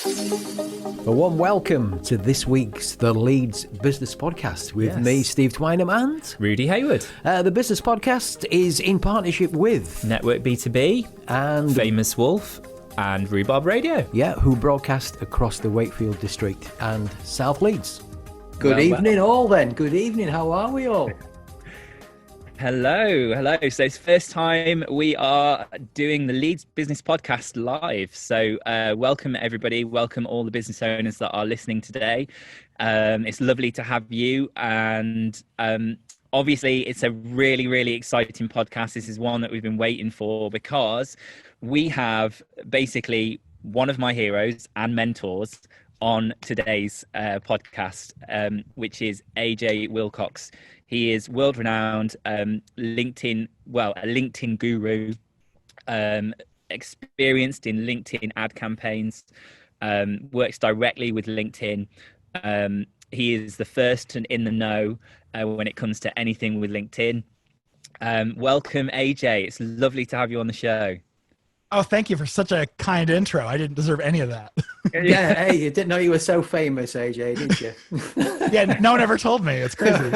A warm welcome to this week's The Leeds Business Podcast with me, Steve Twynham, and Rudy Hayward. The Business Podcast is in partnership with Network B2B and Famous Wolf and Rhubarb Radio. Yeah, who broadcast across the Wakefield district and South Leeds. Good evening all then. Good evening. How are we all? Hello. So it's the first time we are doing the Leeds Business Podcast live. So welcome everybody. Welcome all the business owners that are listening today. It's lovely to have you. And obviously it's a really, really exciting podcast. This is one that we've been waiting for because we have basically one of my heroes and mentors on today's podcast, which is AJ Wilcox. He is world-renowned LinkedIn guru, experienced in LinkedIn ad campaigns, works directly with LinkedIn. He is the first and in the know when it comes to anything with LinkedIn. Welcome, AJ. It's lovely to have you on the show. Oh, thank you for such a kind intro. I didn't deserve any of that. Yeah, hey, you didn't know you were so famous, AJ, did you? Yeah, no one ever told me. It's crazy.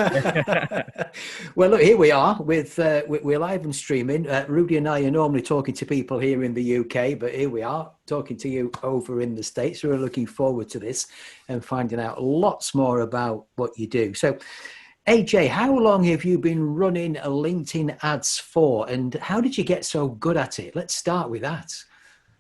Well, look, here we are we're live and streaming. Rudy and I are normally talking to people here in the UK, but here we are talking to you over in the States. We're looking forward to this and finding out lots more about what you do. So, AJ, how long have you been running LinkedIn ads for, and how did you get so good at it? Let's start with that.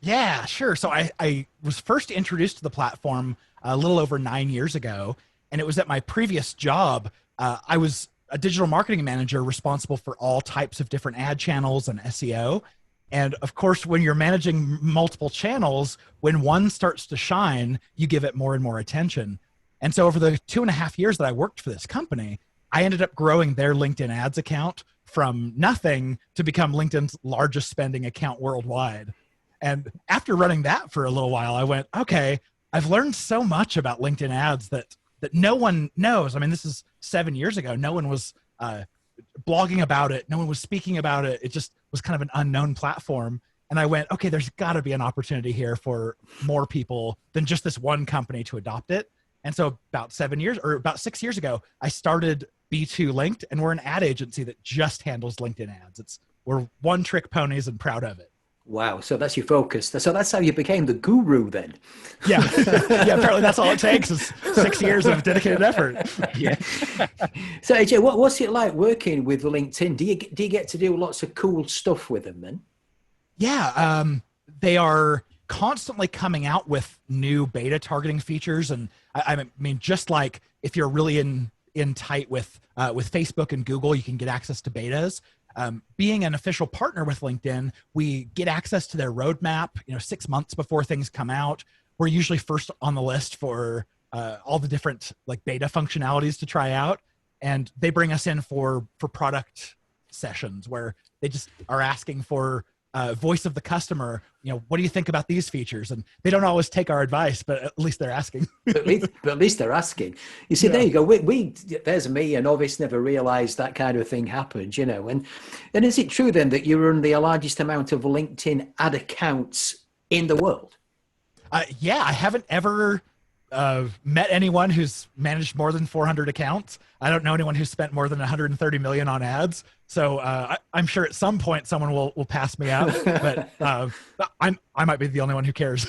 Yeah, sure. So I was first introduced to the platform a little over 9 years ago, and it was at my previous job. I was a digital marketing manager responsible for all types of different ad channels and SEO. And of course, when you're managing multiple channels, when one starts to shine, you give it more and more attention. And so over the 2.5 years that I worked for this company, I ended up growing their LinkedIn ads account from nothing to become LinkedIn's largest spending account worldwide. And after running that for a little while, I went, okay, I've learned so much about LinkedIn ads that no one knows. I mean, this is 7 years ago. No one was blogging about it. No one was speaking about it. It just was kind of an unknown platform. And I went, okay, there's got to be an opportunity here for more people than just this one company to adopt it. And so about 6 years ago, I started B2 Linked, and we're an ad agency that just handles LinkedIn ads. We're one-trick ponies and proud of it. Wow, so that's your focus. So that's how you became the guru then. Yeah, yeah. Apparently that's all it takes is 6 years of dedicated effort. Yeah. So AJ, what's it like working with LinkedIn? Do you get to do lots of cool stuff with them then? Yeah, they are constantly coming out with new beta targeting features, and I mean, just like if you're really in tight with Facebook and Google, you can get access to betas. Being an official partner with LinkedIn, we get access to their roadmap, 6 months before things come out. We're usually first on the list for all the different like beta functionalities to try out. And they bring us in for product sessions where they just are asking for voice of the customer. What do you think about these features? And they don't always take our advice, but at least they're asking. but at least they're asking. You see, There you go. We there's me, a novice, never realized that kind of thing happened, And is it true then that you run the largest amount of LinkedIn ad accounts in the world? Yeah, I haven't ever met anyone who's managed more than 400 accounts. I don't know anyone who's spent more than 130 million on ads. So I'm sure at some point someone will pass me out, but I might be the only one who cares.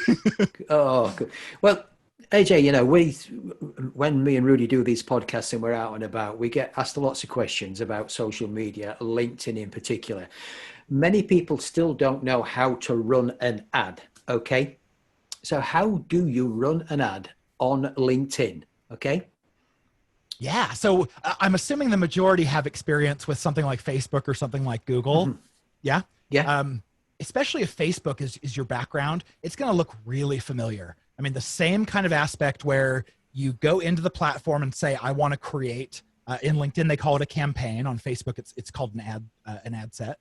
Oh, good. Well, AJ, when me and Rudy do these podcasts and we're out and about, we get asked lots of questions about social media, LinkedIn in particular. Many people still don't know how to run an ad. Okay. So how do you run an ad on LinkedIn? Okay. Yeah. So I'm assuming the majority have experience with something like Facebook or something like Google. Mm-hmm. Yeah. Yeah. Especially if Facebook is your background, it's going to look really familiar. I mean, the same kind of aspect where you go into the platform and say, I want to create, in LinkedIn, they call it a campaign. On Facebook, it's called an ad set.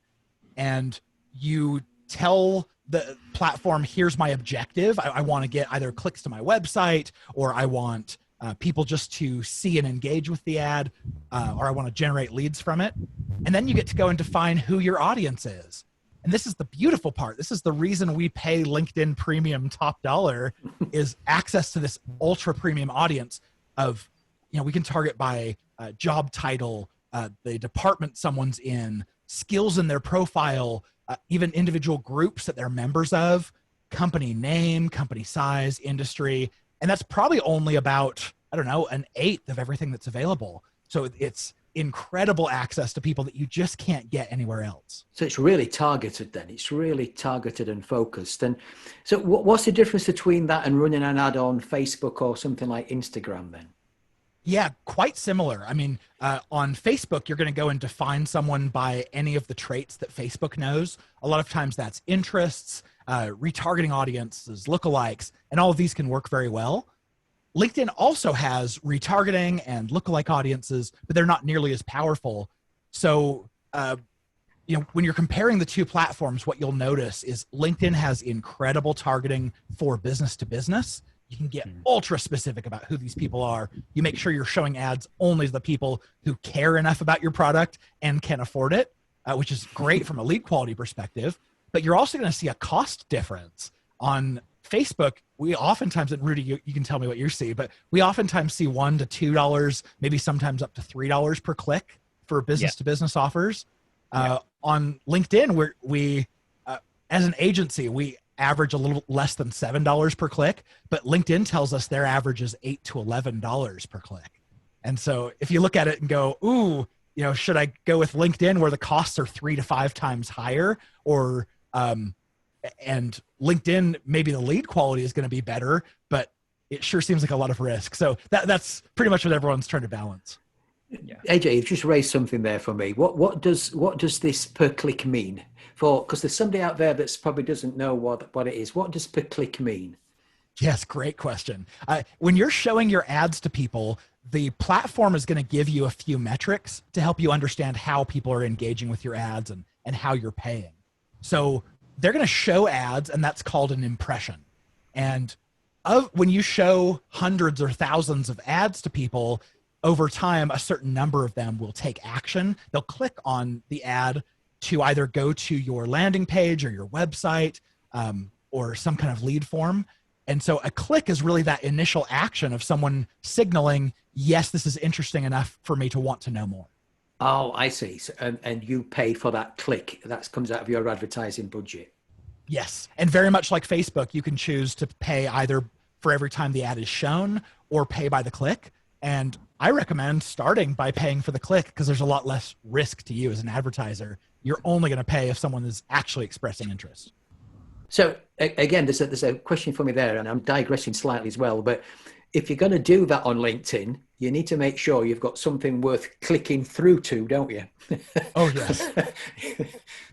And you tell the platform, here's my objective. I want to get either clicks to my website, or I want people just to see and engage with the ad, or I want to generate leads from it. And then you get to go and define who your audience is. And And this is the beautiful part. This is the reason we pay LinkedIn Premium top dollar is access to this ultra premium audience of, we can target by job title, the department someone's in, skills in their profile, even individual groups that they're members of, company name, company size, industry. And that's probably only about, I don't know, an eighth of everything that's available. So it's incredible access to people that you just can't get anywhere else. So it's really targeted then. It's really targeted and focused. And so what's the difference between that and running an ad on Facebook or something like Instagram then? Yeah, quite similar. I mean, on Facebook, you're going to go and define someone by any of the traits that Facebook knows. A lot of times that's interests, retargeting audiences, lookalikes, and all of these can work very well. LinkedIn also has retargeting and lookalike audiences, but they're not nearly as powerful. So, when you're comparing the two platforms, what you'll notice is LinkedIn has incredible targeting for business to business. You can get ultra specific about who these people are. You make sure you're showing ads only to the people who care enough about your product and can afford it, which is great from a lead quality perspective. But you're also going to see a cost difference. On Facebook, we oftentimes, and Rudy, you can tell me what you see, but we oftentimes see $1 to $2, maybe sometimes up to $3 per click for business to business offers. On LinkedIn, we as an agency, we average a little less than $7 per click, but LinkedIn tells us their average is $8 to $11 per click. And so if you look at it and go, ooh, should I go with LinkedIn where the costs are 3 to 5 times higher, or and LinkedIn, maybe the lead quality is going to be better, but it sure seems like a lot of risk. So that's pretty much what everyone's trying to balance. Yeah. AJ, you've just raised something there for me. What does this per click mean? Because there's somebody out there that probably doesn't know what it is. What does per click mean? Yes, great question. When you're showing your ads to people, the platform is going to give you a few metrics to help you understand how people are engaging with your ads and how you're paying. So they're going to show ads, and that's called an impression. And when you show hundreds or thousands of ads to people, over time, a certain number of them will take action. They'll click on the ad to either go to your landing page or your website, or some kind of lead form. And so a click is really that initial action of someone signaling, yes, this is interesting enough for me to want to know more. Oh, I see. So, and you pay for that click. That comes out of your advertising budget. Yes. And very much like Facebook, you can choose to pay either for every time the ad is shown or pay by the click. And I recommend starting by paying for the click because there's a lot less risk to you as an advertiser. You're only going to pay if someone is actually expressing interest. So again, there's a question for me there, and I'm digressing slightly as well, but if you're going to do that on LinkedIn, you need to make sure you've got something worth clicking through to, don't you? Oh, yes.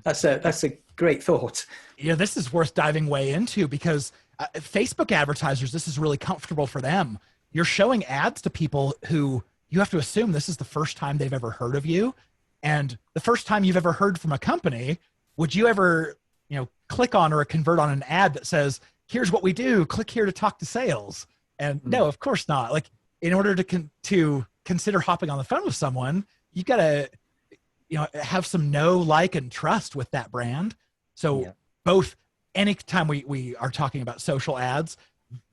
That's a great thought. Yeah, this is worth diving way into because Facebook advertisers, this is really comfortable for them. You're showing ads to people who you have to assume this is the first time they've ever heard of you. And the first time you've ever heard from a company, would you ever, click on or convert on an ad that says, here's what we do, click here to talk to sales? And no, of course not. Like, in order to consider hopping on the phone with someone, you got to, have some know, like, and trust with that brand. So both, anytime we are talking about social ads,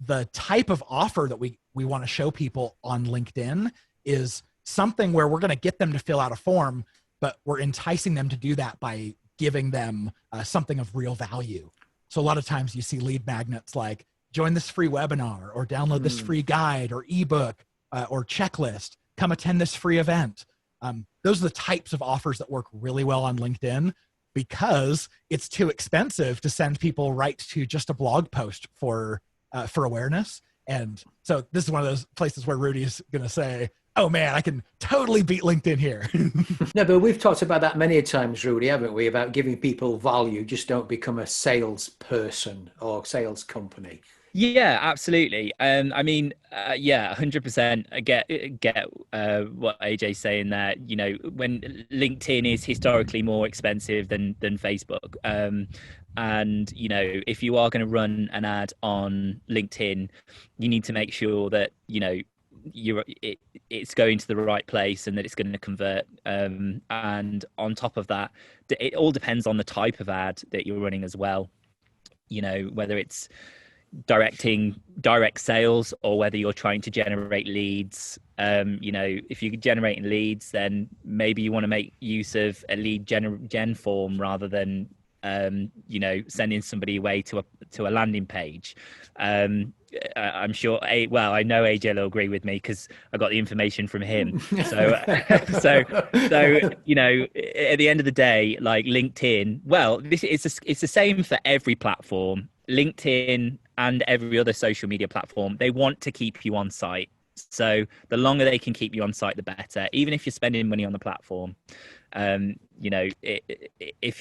the type of offer that we want to show people on LinkedIn is something where we're going to get them to fill out a form, but we're enticing them to do that by giving them something of real value. So a lot of times you see lead magnets like join this free webinar or download this free guide or ebook or checklist, come attend this free event. Those are the types of offers that work really well on LinkedIn because it's too expensive to send people right to just a blog post for awareness. And so this is one of those places where Rudy's going to say, oh man, I can totally beat LinkedIn here. No, but we've talked about that many times, Rudy, haven't we? About giving people value. Just don't become a salesperson or sales company. Yeah, absolutely. 100%. I get what AJ's saying there. When LinkedIn is historically more expensive than Facebook, and if you are going to run an ad on LinkedIn, you need to make sure that it's going to the right place and that it's going to convert. And on top of that, it all depends on the type of ad that you're running as well. Whether it's direct sales or whether you're trying to generate leads. If you're generating leads, then maybe you want to make use of a lead gen form rather than sending somebody away to a landing page. I'm sure I know AJ will agree with me because I got the information from him. So at the end of the day, like LinkedIn, it's the same for every platform. LinkedIn and every other social media platform, they want to keep you on site. So the longer they can keep you on site, the better. Even if you're spending money on the platform, if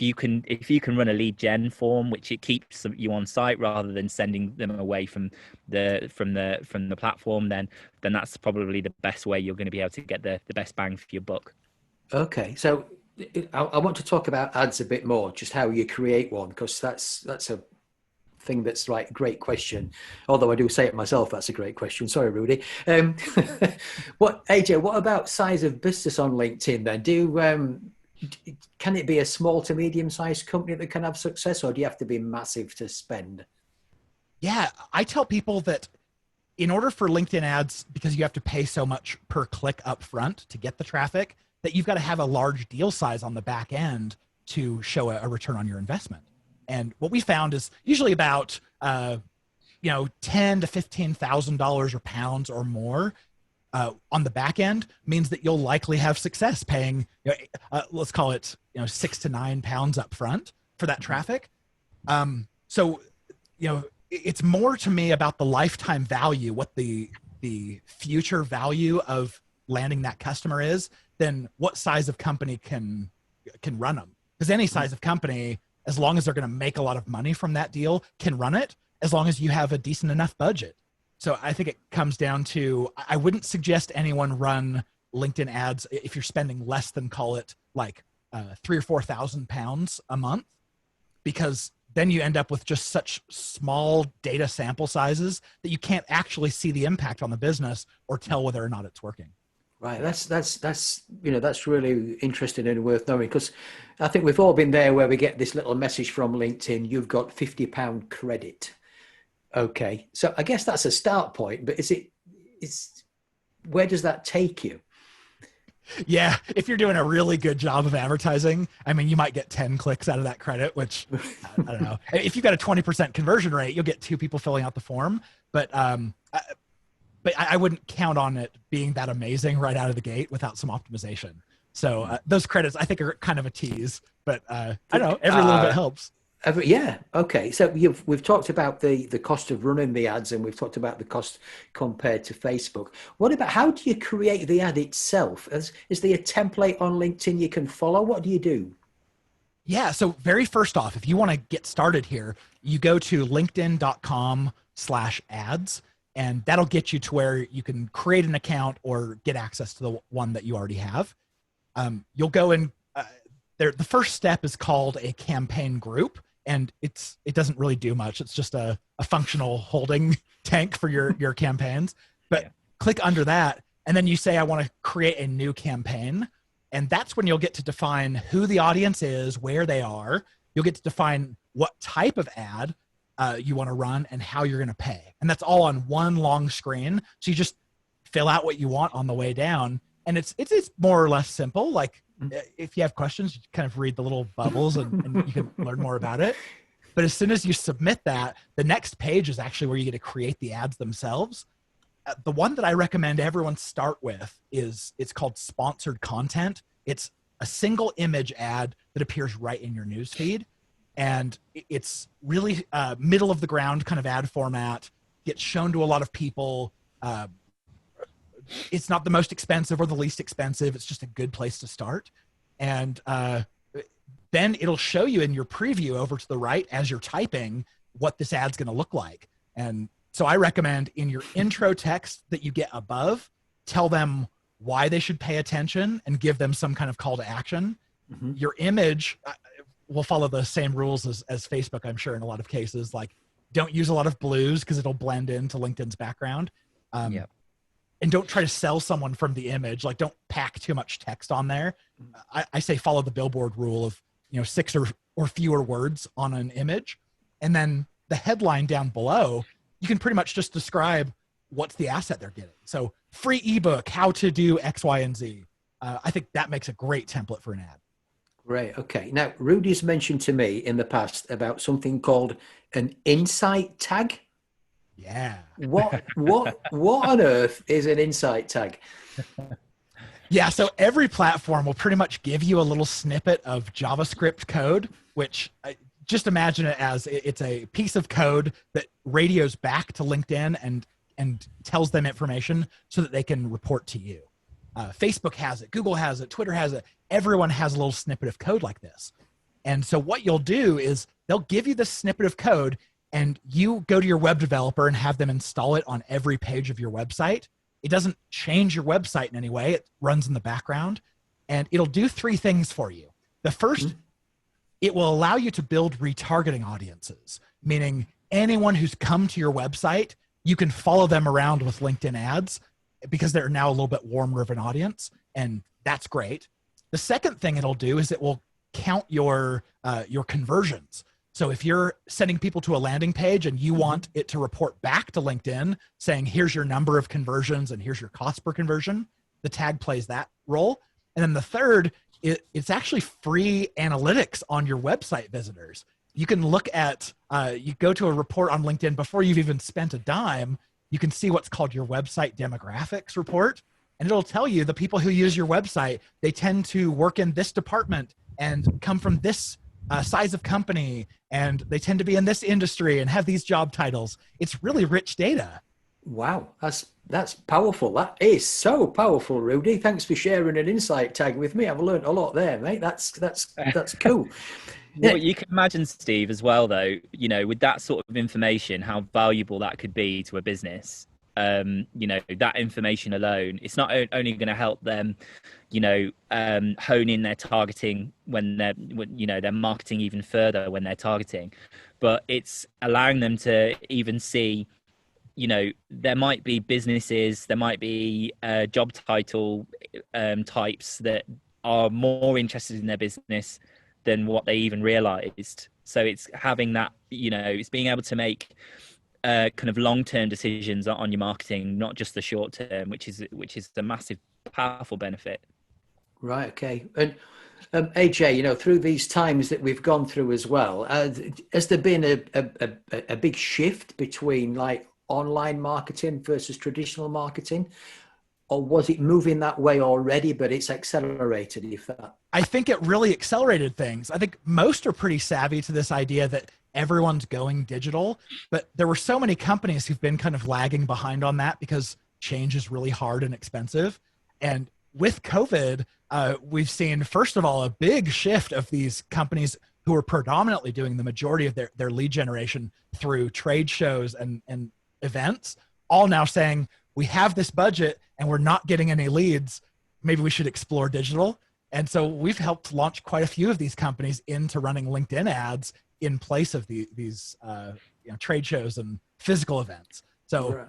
you can run a lead gen form, which it keeps you on site rather than sending them away from the platform, then that's probably the best way you're going to be able to get the best bang for your buck. Okay, so I want to talk about ads a bit more, just how you create one, because that's a thing that's like a great question. Although I do say it myself, that's a great question. Sorry, Rudy. AJ, what about size of business on LinkedIn then? Can it be a small to medium sized company that can have success, or do you have to be massive to spend? Yeah, I tell people that in order for LinkedIn ads, because you have to pay so much per click up front to get the traffic, that you've got to have a large deal size on the back end to show a return on your investment. And what we found is usually about, $10,000 to $15,000 or pounds or more on the back end means that you'll likely have success paying, let's call it, 6 to 9 pounds up front for that traffic. It's more to me about the lifetime value, what the future value of landing that customer is, than what size of company can run them. Because any size of company, as long as they're going to make a lot of money from that deal, can run it, as long as you have a decent enough budget. So I think it comes down to, I wouldn't suggest anyone run LinkedIn ads if you're spending less than, call it like 3,000 or 4,000 pounds a month, because then you end up with just such small data sample sizes that you can't actually see the impact on the business or tell whether or not it's working. Right, that's really interesting and worth knowing, because I think we've all been there where we get this little message from LinkedIn: you've got £50 credit. Okay, so I guess that's a start point, but where does that take you? Yeah, if you're doing a really good job of advertising, I mean, you might get 10 clicks out of that credit, which I don't know. If you've got a 20% conversion rate, you'll get 2 people filling out the form, but I wouldn't count on it being that amazing right out of the gate without some optimization. So those credits, I think, are kind of a tease, but I don't know, every little bit helps. Yeah. Okay. So we've talked about the cost of running the ads, and we've talked about the cost compared to Facebook. What about, how do you create the ad itself? Is there a template on LinkedIn you can follow? What do you do? Yeah. So very first off, if you want to get started here, you go to linkedin.com/ads. And that'll get you to where you can create an account or get access to the one that you already have. You'll go in there. The first step is called a campaign group, and it doesn't really do much. It's just a functional holding tank for your campaigns. But click under that, and then you say, I want to create a new campaign. And that's when you'll get to define who the audience is, where they are. You'll get to define what type of ad you want to run and how you're going to pay. And that's all on one long screen. So you just fill out what you want on the way down. And it's more or less simple. Like if you have questions, you kind of read the little bubbles and you can learn more about it. But as soon as you submit that, the next page is actually where you get to create the ads themselves. The one that I recommend everyone start with it's called sponsored content. It's a single image ad that appears right in your newsfeed. And it's really middle of the ground kind of ad format, gets shown to a lot of people. It's not the most expensive or the least expensive. It's just a good place to start. And then it'll show you in your preview over to the right as you're typing what this ad's going to look like. And so I recommend in your intro text that you get above, tell them why they should pay attention and give them some kind of call to action. Mm-hmm. Your image will follow the same rules as Facebook, I'm sure, in a lot of cases. Like, don't use a lot of blues because it'll blend into LinkedIn's background. and don't try to sell someone from the image. Like, don't pack too much text on there. I say follow the billboard rule of, 6 or fewer words on an image. And then the headline down below, you can pretty much just describe what's the asset they're getting. So free ebook, how to do X, Y, and Z. I think that makes a great template for an ad. Right. Okay. Now, Rudy's mentioned to me in the past about something called an insight tag. Yeah. What on earth is an insight tag? Yeah. So every platform will pretty much give you a little snippet of JavaScript code, which just imagine it as it's a piece of code that radios back to LinkedIn and tells them information so that they can report to you. Facebook has it, Google has it, Twitter has it. Everyone has a little snippet of code like this. And so what you'll do is they'll give you this snippet of code, and you go to your web developer and have them install it on every page of your website. It doesn't change your website in any way. It runs in the background, and it'll do 3 things for you. The first, it will allow you to build retargeting audiences, meaning anyone who's come to your website, you can follow them around with LinkedIn ads because they're now a little bit warmer of an audience, and that's great. The second thing it'll do is it will count your conversions. So if you're sending people to a landing page and you want it to report back to LinkedIn saying, here's your number of conversions and here's your cost per conversion, the tag plays that role. And then the third, it's actually free analytics on your website visitors. You can look at, you go to a report on LinkedIn before you've even spent a dime, you can see what's called your website demographics report. And it'll tell you the people who use your website, they tend to work in this department and come from this size of company, and they tend to be in this industry and have these job titles. It's really rich data. Wow, that's powerful. That is so powerful, Rudy. Thanks for sharing an insight tag with me. I've learned a lot there, mate. That's cool. Well, you can imagine, Steve, as well, though, with that sort of information, how valuable that could be to a business. That information alone, it's not only going to help them, hone in their targeting when they're marketing even further when they're targeting, but it's allowing them to even see, there might be businesses, there might be job title types that are more interested in their business than what they even realized. So it's having that, it's being able to make kind of long-term decisions on your marketing, not just the short term, which is a massive, powerful benefit. Right. Okay. And AJ, through these times that we've gone through as well, has there been a big shift between like online marketing versus traditional marketing? Or was it moving that way already, but it's accelerated? I think it really accelerated things. I think most are pretty savvy to this idea that everyone's going digital, but there were so many companies who've been kind of lagging behind on that because change is really hard and expensive. And with COVID, we've seen, first of all, a big shift of these companies who are predominantly doing the majority of their lead generation through trade shows and events, all now saying, we have this budget and we're not getting any leads. Maybe we should explore digital. And so we've helped launch quite a few of these companies into running LinkedIn ads in place of these trade shows and physical events. So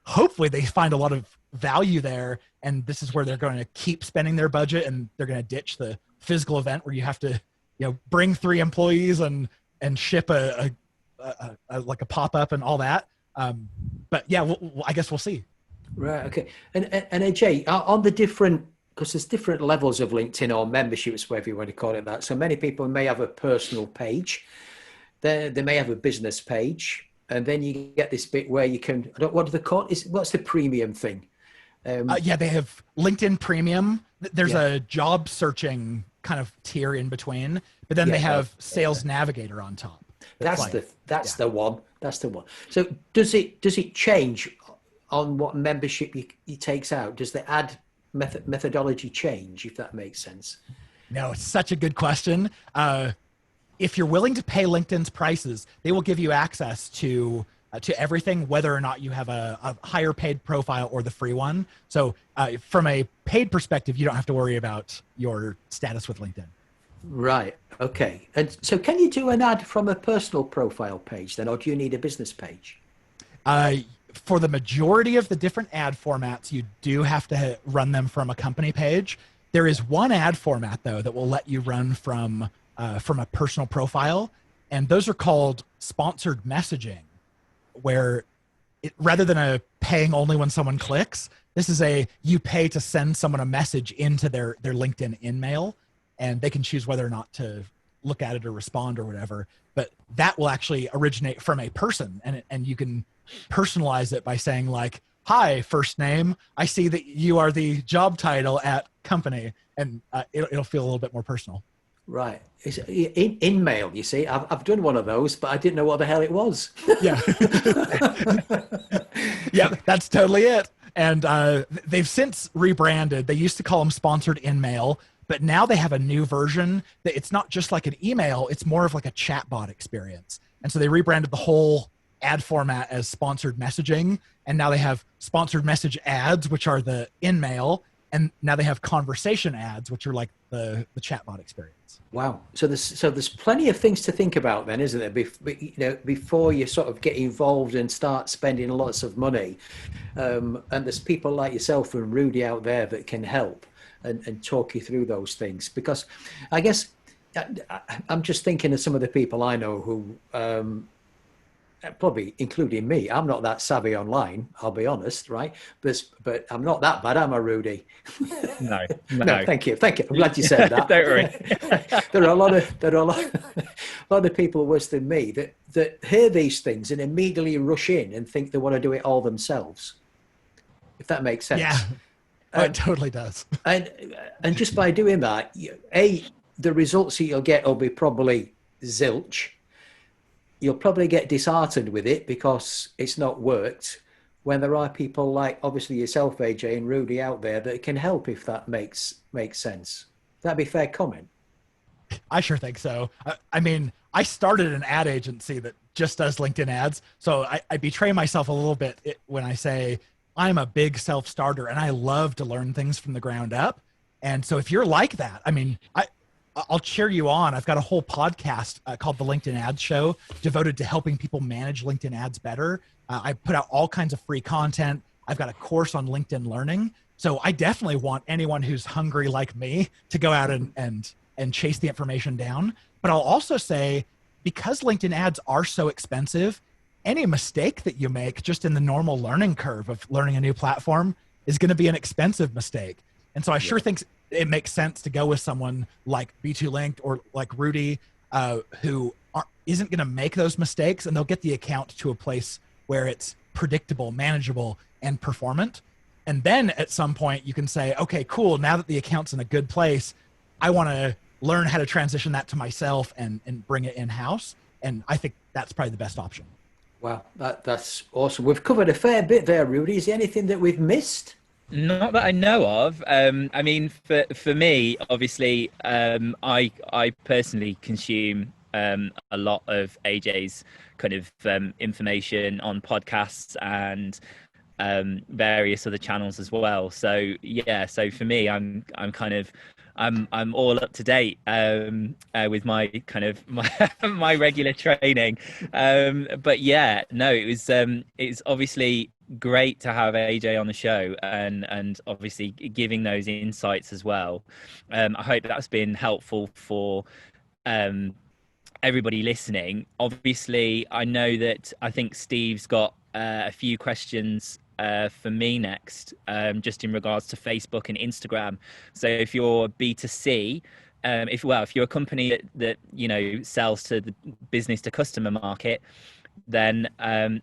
hopefully they find a lot of value there, and this is where they're going to keep spending their budget, and they're going to ditch the physical event where you have to bring 3 employees and ship a pop-up and all that. But yeah, I guess we'll see. Right. Okay. And AJ, on the different, because there's different levels of LinkedIn or memberships, whatever you want to call it that. So many people may have a personal page. They may have a business page. And then you get this bit where you can, what do they call it? What's the premium thing? Yeah, they have LinkedIn Premium. There's a job searching kind of tier in between, but then they have Sales Navigator on top. That's the one. That's the one. So does it change on what membership you takes out? Does the ad methodology change, if that makes sense? No, it's such a good question. If you're willing to pay LinkedIn's prices, they will give you access to everything, whether or not you have a higher paid profile or the free one. So from a paid perspective, you don't have to worry about your status with LinkedIn. Right. Okay. And so can you do an ad from a personal profile page then, or do you need a business page? for the majority of the different ad formats, you do have to run them from a company page. There is one ad format, though, that will let you run from a personal profile, and those are called sponsored messaging, where rather than a paying only when someone clicks, this is you pay to send someone a message into their LinkedIn InMail, and they can choose whether or not to look at it or respond or whatever. But that will actually originate from a person, and you can personalize it by saying like, "Hi, first name. I see that you are the job title at company," and it'll feel a little bit more personal. Right. It's in mail, you see. I've done one of those, but I didn't know what the hell it was. Yeah. Yeah, that's totally it. And they've since rebranded. They used to call them sponsored InMail, but now they have a new version that it's not just like an email, it's more of like a chatbot experience. And so they rebranded the whole ad format as sponsored messaging. And now they have sponsored message ads, which are the InMail. And now they have conversation ads, which are like the chatbot experience. Wow. So there's plenty of things to think about then, isn't there? Before you sort of get involved and start spending lots of money. And there's people like yourself and Rudy out there that can help and talk you through those things. Because I guess I'm just thinking of some of the people I know who, probably including me, I'm not that savvy online, I'll be honest, right? But I'm not that bad, am I, Rudy? No. No, thank you. I'm glad you said that. Don't worry. There are a lot of people worse than me that hear these things and immediately rush in and think they want to do it all themselves. If that makes sense. Yeah, it totally does. And just by doing that, the results that you'll get will be probably zilch. You'll probably get disheartened with it because it's not worked, when there are people like obviously yourself, AJ, and Rudy out there that can help, if that makes sense. That'd be a fair comment. I sure think so. I mean, I started an ad agency that just does LinkedIn ads. So I betray myself a little bit when I say I'm a big self-starter and I love to learn things from the ground up. And so if you're like that, I mean, I'll cheer you on. I've got a whole podcast called The LinkedIn Ads Show devoted to helping people manage LinkedIn ads better. I put out all kinds of free content. I've got a course on LinkedIn learning. So I definitely want anyone who's hungry like me to go out and chase the information down. But I'll also say, because LinkedIn ads are so expensive, any mistake that you make just in the normal learning curve of learning a new platform is going to be an expensive mistake. And so I sure think it makes sense to go with someone like B2 Linked or like Rudy, who isn't going to make those mistakes, and they'll get the account to a place where it's predictable, manageable, and performant. And then at some point you can say, okay, cool. Now that the account's in a good place, I want to learn how to transition that to myself and bring it in-house. And I think that's probably the best option. Wow, that's awesome. We've covered a fair bit there, Rudy. Is there anything that we've missed? Not that I know of. I mean, for me, obviously, I personally consume a lot of AJ's kind of information on podcasts and various other channels as well. So yeah, so for me, I'm all up to date with my kind of my regular training. But yeah, no, it's obviously great to have AJ on the show and obviously giving those insights as well. I hope that's been helpful for everybody listening. Obviously, I know that I think Steve's got a few questions for me next, just in regards to Facebook and Instagram. So if you're B2C, if you're a company that sells to the business to customer market, then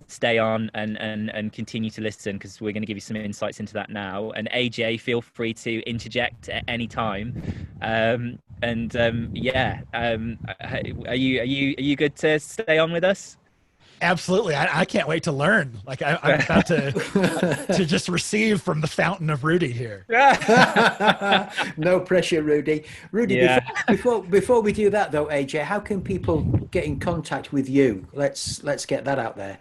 stay on and continue to listen, because we're going to give you some insights into that now. And AJ, feel free to interject at any time. Are you good to stay on with us? Absolutely. I can't wait to learn. Like I'm about to just receive from the fountain of Rudy here. No pressure, Rudy. Rudy, Yeah. before we do that though, AJ, how can people get in contact with you? Let's get that out there.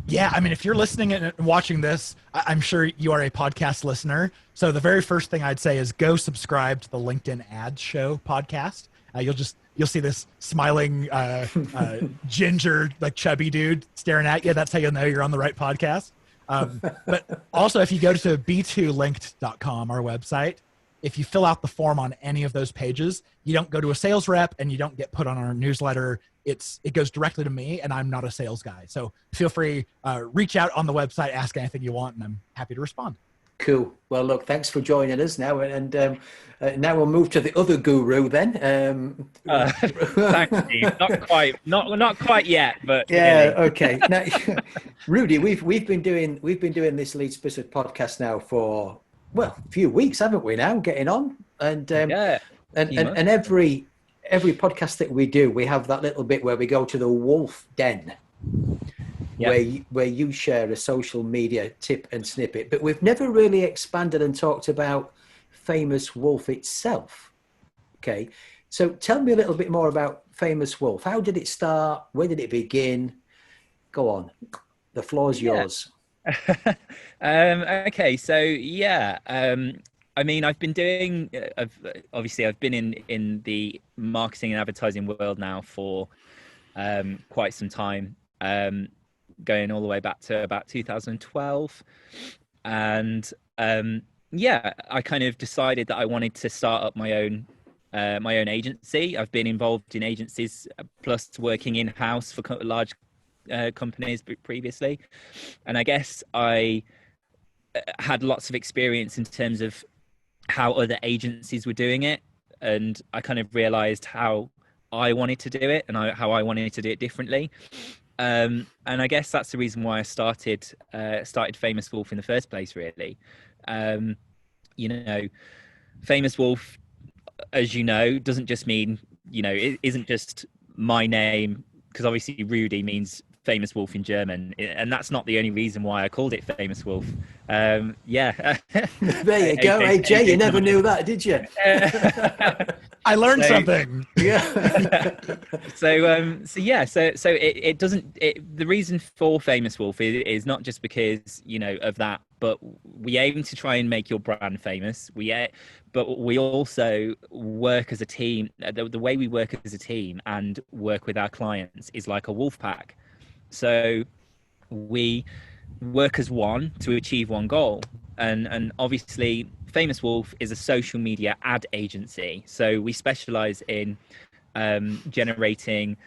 Yeah, I mean, if you're listening and watching this, I'm sure you are a podcast listener. So the very first thing I'd say is go subscribe to the LinkedIn Ads Show podcast. You'll see this smiling ginger, like chubby dude staring at you. That's how you'll know you're on the right podcast. But also, if you go to b2linked.com, our website, if you fill out the form on any of those pages, you don't go to a sales rep and you don't get put on our newsletter. It goes directly to me, and I'm not a sales guy. So feel free, reach out on the website, ask anything you want, and I'm happy to respond. Cool. Well, look, thanks for joining us now. And now we'll move to the other guru then. Thanks, Steve. Not quite yet, but yeah. Okay. Now, Rudy, we've been doing this Lead Specific podcast now for, well, a few weeks, haven't we now, getting on? And and every podcast that we do, we have that little bit where we go to the wolf den, where you share a social media tip and snippet. But we've never really expanded and talked about Famous Wolf itself. Okay. So tell me a little bit more about Famous Wolf. How did it start? Where did it begin? Go on. The floor's yours. Okay, so I mean, I've been doing. I've been in the marketing and advertising world now for quite some time, going all the way back to about 2012, and I kind of decided that I wanted to start up my own agency. I've been involved in agencies plus working in house for large companies previously, and I guess I had lots of experience in terms of how other agencies were doing it, and I kind of realized how I wanted to do it and how I wanted to do it differently, and I guess that's the reason why I started Famous Wolf in the first place, really. Famous Wolf, as you know, doesn't just mean, it isn't just my name, because obviously Rudy means famous wolf in German, and that's not the only reason why I called it Famous Wolf. There you go, AJ. You never knew that, did you? I learned something. Yeah. So it doesn't. The reason for Famous Wolf is not just because of that, but we aim to try and make your brand famous. But we also work as a team. The way we work as a team and work with our clients is like a wolf pack. So we work as one to achieve one goal. And obviously Famous Wolf is a social media ad agency. So we specialize in generating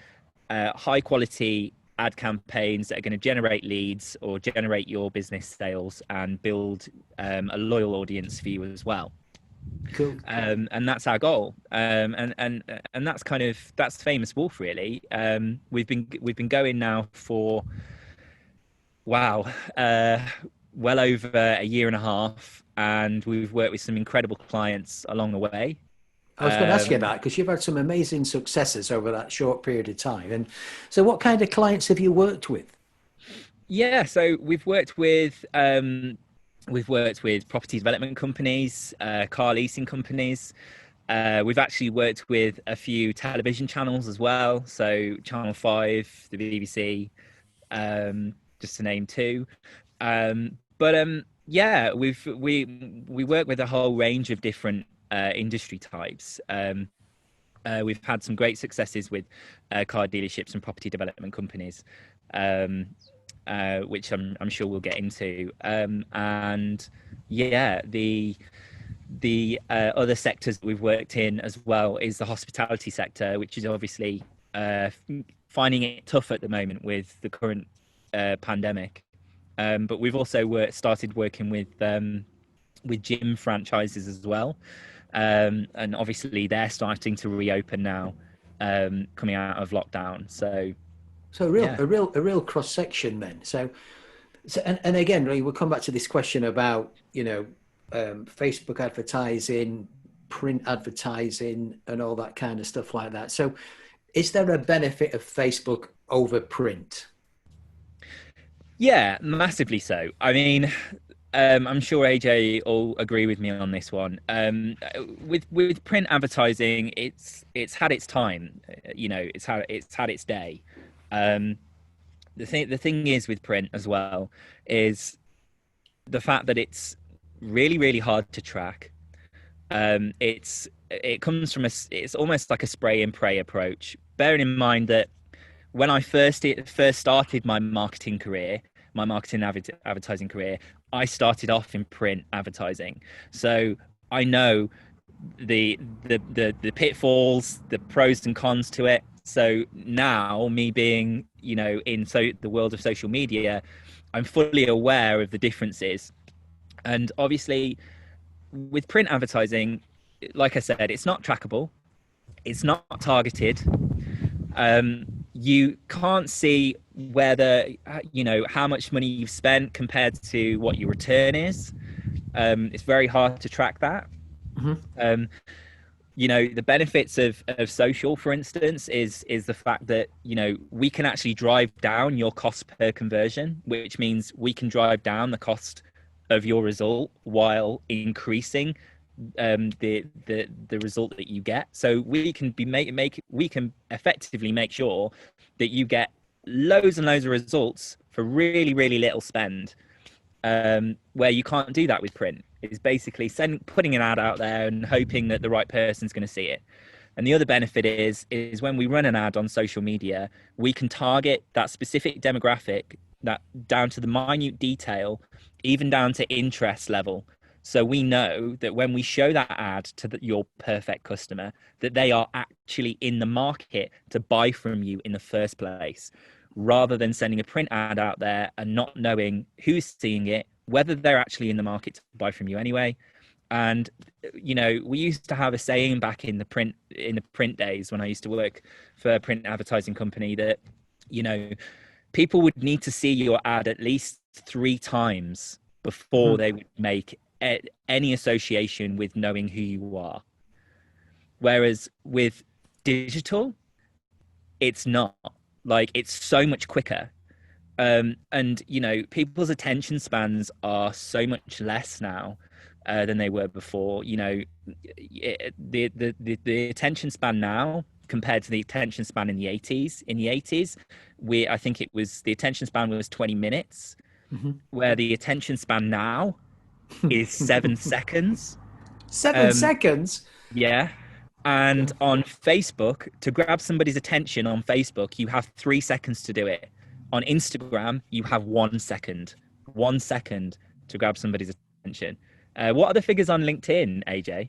high quality ad campaigns that are going to generate leads or generate your business sales and build a loyal audience for you as well. Cool. And that's our goal. And that's Famous Wolf, really. We've been going now for well over a year and a half, and we've worked with some incredible clients along the way. I was going to ask you about, because you've had some amazing successes over that short period of time. And so what kind of clients have you worked with? Yeah, so we've worked with property development companies, car leasing companies. We've actually worked with a few television channels as well. So Channel 5, the BBC, just to name two. We work with a whole range of different industry types. We've had some great successes with car dealerships and property development companies, which I'm sure we'll get into. The other sectors that we've worked in as well is the hospitality sector, which is obviously finding it tough at the moment with the current pandemic. But we've also started working with gym franchises as well. And obviously they're starting to reopen now, coming out of lockdown. So a real cross section then. So and again, we'll come back to this question about Facebook advertising, print advertising, and all that kind of stuff like that. So, is there a benefit of Facebook over print? Yeah, massively so. I mean, I'm sure AJ will agree with me on this one. With print advertising, it's had its time. It's had its day. The thing is with print as well is the fact that it's really, really hard to track. It comes from it's almost like a spray and pray approach. Bearing in mind that when I first started my marketing career, my marketing advertising career, I started off in print advertising. So I know the pitfalls, the pros and cons to it. So now, me being, you know, in the world of social media, I'm fully aware of the differences. And obviously, with print advertising, like I said, it's not trackable, it's not targeted. You can't see whether, you know, how much money you've spent compared to what your return is. It's very hard to track that. Mm-hmm. You know, the benefits of social, for instance, is the fact that, you know, we can actually drive down your cost per conversion, which means we can drive down the cost of your result while increasing the result that you get. So we can we can effectively make sure that you get loads and loads of results for really, really little spend. Where you can't do that with print. Is basically putting an ad out there and hoping that the right person's going to see it. And the other benefit is when we run an ad on social media, we can target that specific demographic that down to the minute detail, even down to interest level. So we know that when we show that ad to your perfect customer, that they are actually in the market to buy from you in the first place, rather than sending a print ad out there and not knowing who's seeing it, whether they're actually in the market to buy from you anyway. And, you know, we used to have a saying back in the print days when I used to work for a print advertising company that, you know, people would need to see your ad at least 3 times before they would make any association with knowing who you are. Whereas with digital, it's not. Like, it's so much quicker. And, you know, people's attention spans are so much less now than they were before. You know, the attention span now compared to the attention span in the 80s. In the 80s, I think it was, the attention span was 20 minutes, where the attention span now is 7 seconds. 7 seconds? Yeah. And on Facebook, to grab somebody's attention on Facebook, you have 3 seconds to do it. On Instagram, you have 1 second. 1 second to grab somebody's attention. What are the figures on LinkedIn, AJ?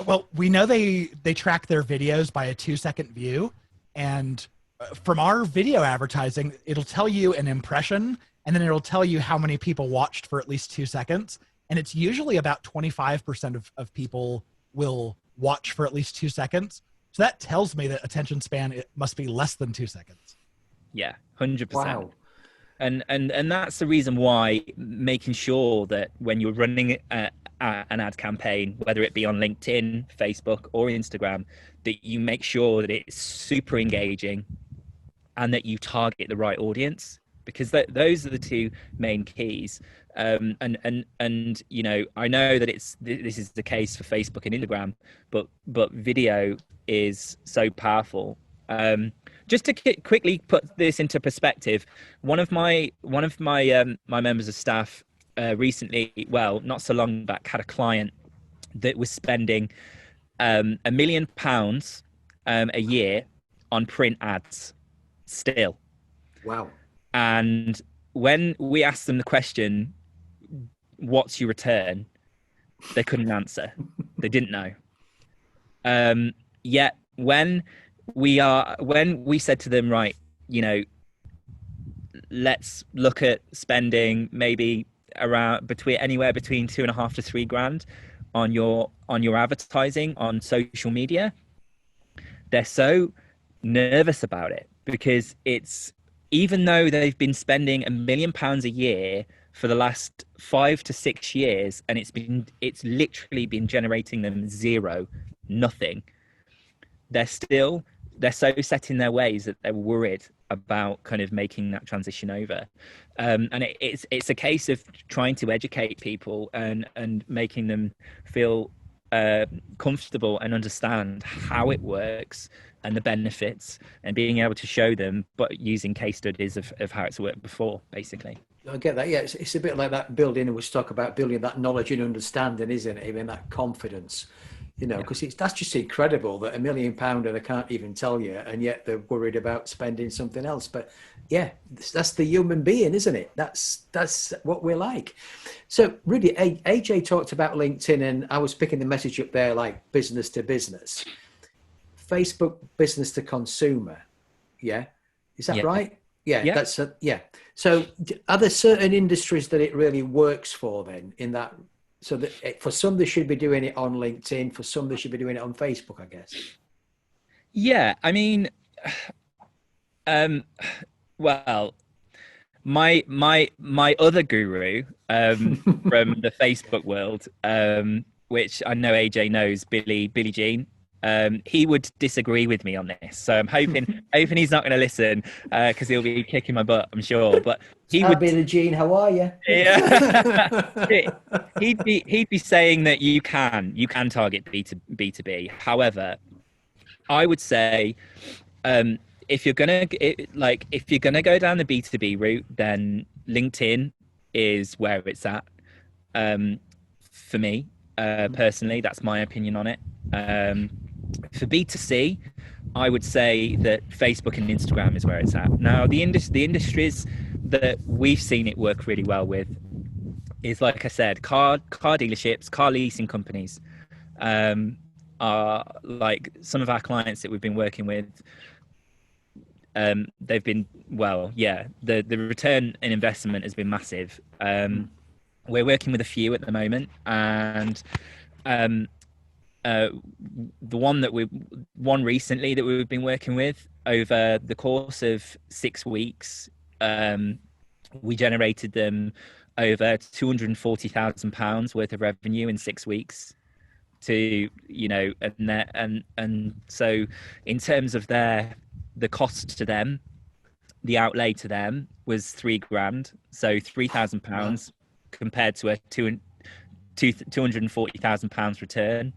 Well, we know they track their videos by a 2-second view. And from our video advertising, it'll tell you an impression, and then it'll tell you how many people watched for at least 2 seconds. And it's usually about 25% of people will watch for at least 2 seconds. So that tells me that attention span, it must be less than 2 seconds. Yeah, 100%. Wow. And that's the reason why making sure that when you're running an ad campaign, whether it be on LinkedIn, Facebook, or Instagram, that you make sure that it's super engaging and that you target the right audience, because those are the 2 main keys. And you know, I know that this is the case for Facebook and Instagram, but video is so powerful. Just to quickly put this into perspective, one of my members of staff recently, well, not so long back, had a client that was spending £1 million a year on print ads still. Wow. And when we asked them the question, what's your return? They couldn't answer. They didn't know. Yet when we said to them, right, you know, let's look at spending maybe anywhere between 2.5 to 3 grand on your advertising on social media, they're so nervous about it, because it's, even though they've been spending £1 million a year for the last 5 to 6 years, and it's literally been generating them nothing, they're so set in their ways that they're worried about kind of making that transition over. And it's a case of trying to educate people and making them feel comfortable and understand how it works and the benefits, and being able to show them, but using case studies of how it's worked before, basically. I get that. Yeah, it's a bit like that building, and we talk about building that knowledge and understanding, isn't it? Even that confidence. You know, because that's just incredible that £1 million and I can't even tell you, and yet they're worried about spending something else. But yeah, that's the human being, isn't it? That's what we're like. So Rudy, AJ talked about LinkedIn, and I was picking the message up there like business to business, Facebook business to consumer. Yeah, is that right? Yeah, that's yeah. So are there certain industries that it really works for then in that? So that for some, they should be doing it on LinkedIn. For some, they should be doing it on Facebook, I guess. Yeah, I mean, well, my other guru from the Facebook world, which I know AJ knows, Billy Jean. He would disagree with me on this, so I'm hoping he's not going to listen because he'll be kicking my butt, I'm sure. But he would. Billy Jean, how are you? Yeah, he'd be saying that you can target B2B. However, I would say if you're gonna go down the B2B route, then LinkedIn is where it's at. For me, personally, that's my opinion on it. For B2C, I would say that Facebook and Instagram is where it's at. Now, the industries that we've seen it work really well with is, like I said, car dealerships, car leasing companies. Are like some of our clients that we've been working with. They've been the return in investment has been massive. We're working with a few at the moment, and the one recently that we've been working with, over the course of 6 weeks, we generated them over £240,000 worth of revenue in 6 weeks. To, you know, and so in terms of the cost to them, the outlay to them was £3,000, so £3,000 compared to a £240,000 return.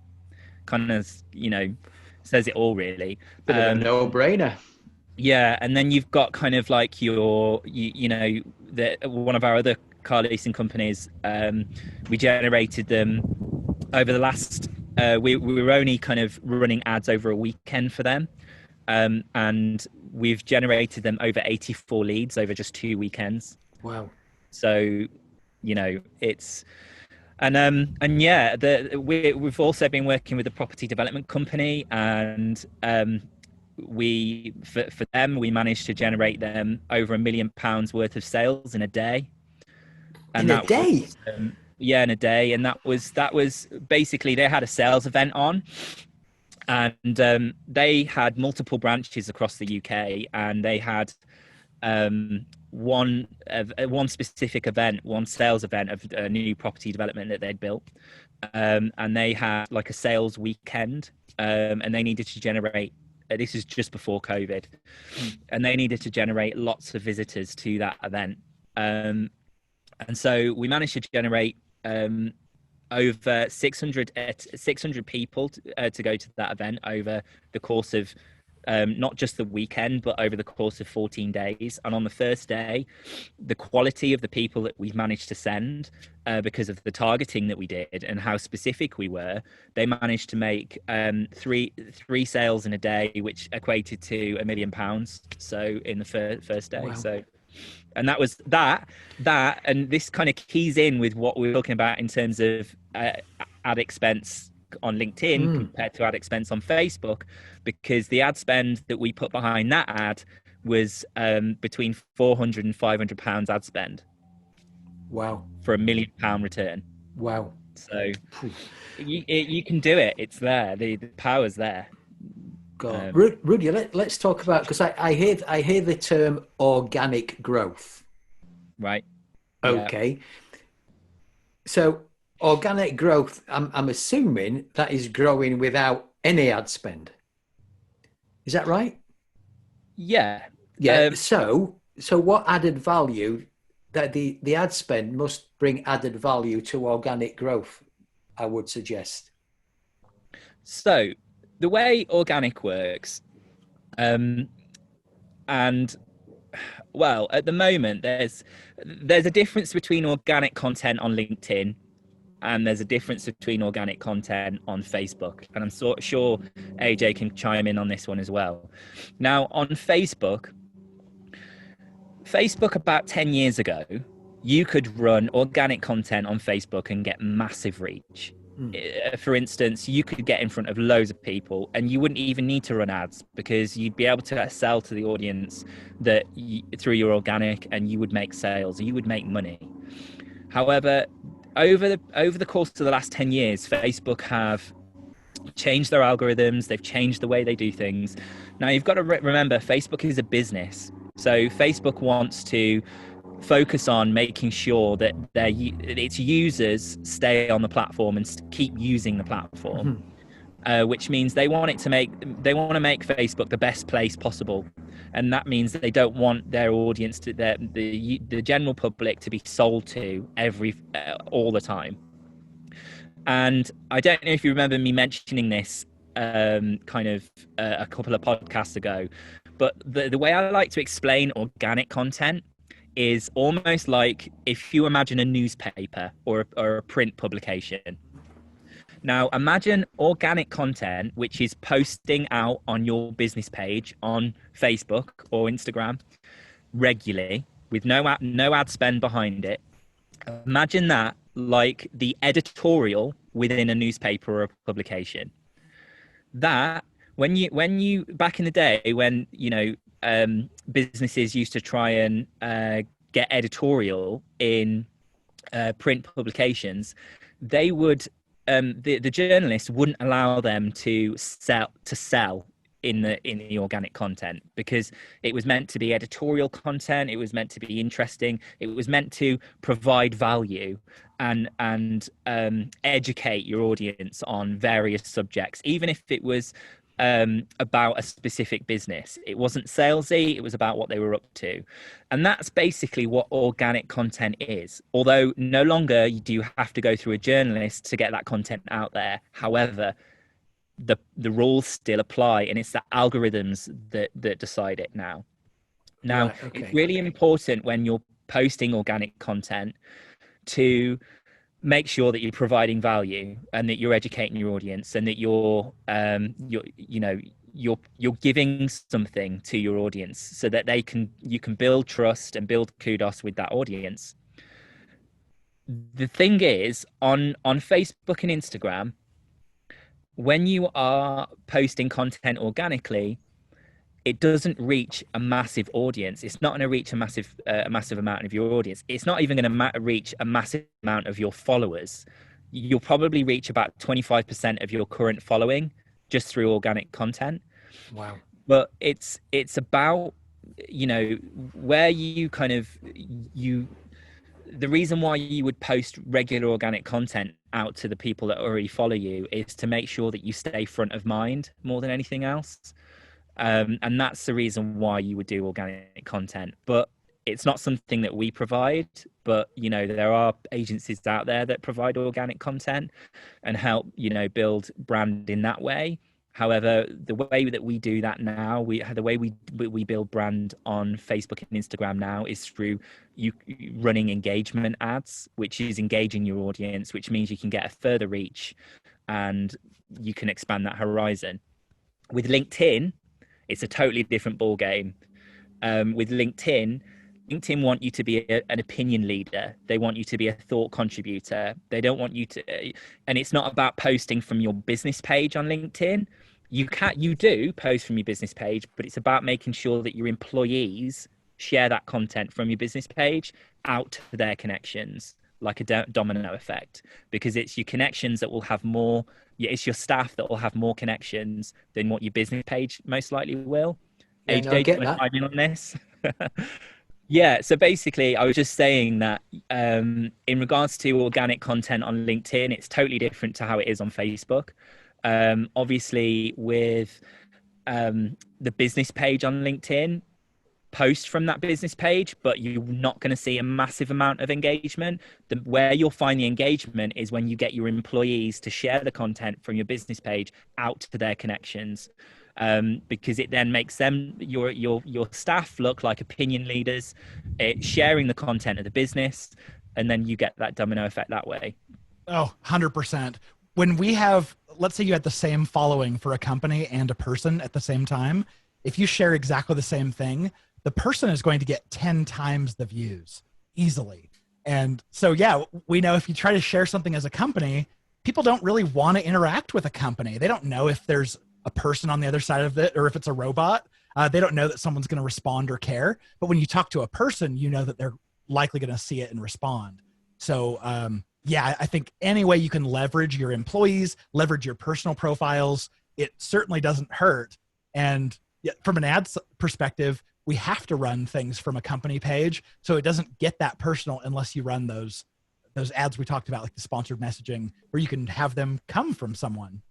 Kind of, you know, says it all really. Bit of a no-brainer. Yeah, and then you've got kind of like one of our other car leasing companies. We generated them over the last. We were only kind of running ads over a weekend for them, and we've generated them over 84 leads over just 2 weekends. Wow! So, you know, it's we've also been working with a property development company, and for them we managed to generate them over £1 million worth of sales in a day. And in a day. In a day, and that was basically, they had a sales event on, and they had multiple branches across the UK, and they had one specific event, one sales event of a new property development that they'd built, and they had like a sales weekend, and they needed to generate. This is just before COVID, and they needed to generate lots of visitors to that event, and so we managed to generate over 600 people to go to that event over the course of not just the weekend, but over the course of 14 days. And on the first day, the quality of the people that we've managed to send, because of the targeting that we did and how specific we were, they managed to make three sales in a day, which equated to £1 million. So in the first day. Wow. So, and that was that, and this kind of keys in with what we were talking about in terms of ad expense on LinkedIn compared to ad expense on Facebook, because the ad spend that we put behind that ad was between £400 and £500 ad spend. Wow. For £1 million return. Wow. So you can do it. It's there. The power's there. God. Rudy, let's talk about, because I hear the term organic growth. Right. Okay. Yeah. So organic growth, I'm assuming that is growing without any ad spend. Is that right? Yeah. Yeah. So what added value, that the ad spend must bring added value to organic growth, I would suggest. So the way organic works, and well, at the moment there's a difference between organic content on LinkedIn and there's a difference between organic content on Facebook. And I'm sure AJ can chime in on this one as well. Now, on Facebook about 10 years ago, you could run organic content on Facebook and get massive reach. For instance, you could get in front of loads of people and you wouldn't even need to run ads, because you'd be able to sell to the audience that through your organic, and you would make sales, you would make money. However, over the course of the last 10 years, Facebook have changed their algorithms. They've changed the way they do things. Now, you've got to remember, Facebook is a business. So Facebook wants to focus on making sure that its users stay on the platform and keep using the platform, which means they want to make Facebook the best place possible. And that means that they don't want their audience to the general public to be sold to all the time. And I don't know if you remember me mentioning this a couple of podcasts ago, but the way I like to explain organic content is almost like if you imagine a newspaper or a print publication. Now, imagine organic content, which is posting out on your business page on Facebook or Instagram regularly with no ad spend behind it. Imagine that like the editorial within a newspaper or a publication. That when you back in the day, when businesses used to try and get editorial in print publications, they would the journalists wouldn't allow them to sell in the organic content, because it was meant to be editorial content. It was meant to be interesting. It was meant to provide value and educate your audience on various subjects, even if it was about a specific business. It wasn't salesy, it was about what they were up to. And that's basically what organic content is. Although no longer do you have to go through a journalist to get that content out there. However, the rules still apply, and it's the algorithms that decide it now. Right, okay. It's really important when you're posting organic content to make sure that you're providing value and that you're educating your audience, and that you're giving something to your audience so that you can build trust and build kudos with that audience. The thing is, on Facebook and Instagram, when you are posting content organically, it doesn't reach a massive audience. It's not going to reach a massive amount of your audience. It's not even going to reach a massive amount of your followers. You'll probably reach about 25% of your current following just through organic content. Wow. But it's about, where the reason why you would post regular organic content out to the people that already follow you is to make sure that you stay front of mind more than anything else. And that's the reason why you would do organic content. But it's not something that we provide, but there are agencies out there that provide organic content and help build brand in that way. However, the way that we do that now, the way we build brand on Facebook and Instagram now is through you running engagement ads, which is engaging your audience, which means you can get a further reach and you can expand that horizon. With LinkedIn, it's a totally different ball game. With LinkedIn want you to be an opinion leader. They want you to be a thought contributor. They don't want you to, and it's not about posting from your business page on LinkedIn. You do post from your business page, but it's about making sure that your employees share that content from your business page out to their connections, like a domino effect, because it's your connections that will have more. It's your staff that will have more connections than what your business page most likely will. Yeah, AJ, do you want to chime in on this? Yeah, so basically I was just saying that in regards to organic content on LinkedIn, it's totally different to how it is on Facebook. Obviously with the business page on LinkedIn, post from that business page, but you're not going to see a massive amount of engagement. Where you'll find the engagement is when you get your employees to share the content from your business page out to their connections, because it then makes them your staff look like opinion leaders, sharing the content of the business, and then you get that domino effect that way. Oh, 100%. When we have, let's say you had the same following for a company and a person at the same time, if you share exactly the same thing, the person is going to get 10 times the views easily. And so, yeah, we know if you try to share something as a company, people don't really want to interact with a company. They don't know if there's a person on the other side of it or if it's a robot. They don't know that someone's going to respond or care. But when you talk to a person, you know that they're likely going to see it and respond. So, yeah, I think any way you can leverage your employees, leverage your personal profiles, it certainly doesn't hurt. And from an ads perspective, we have to run things from a company page, so it doesn't get that personal unless you run those ads we talked about, like the sponsored messaging, where you can have them come from someone.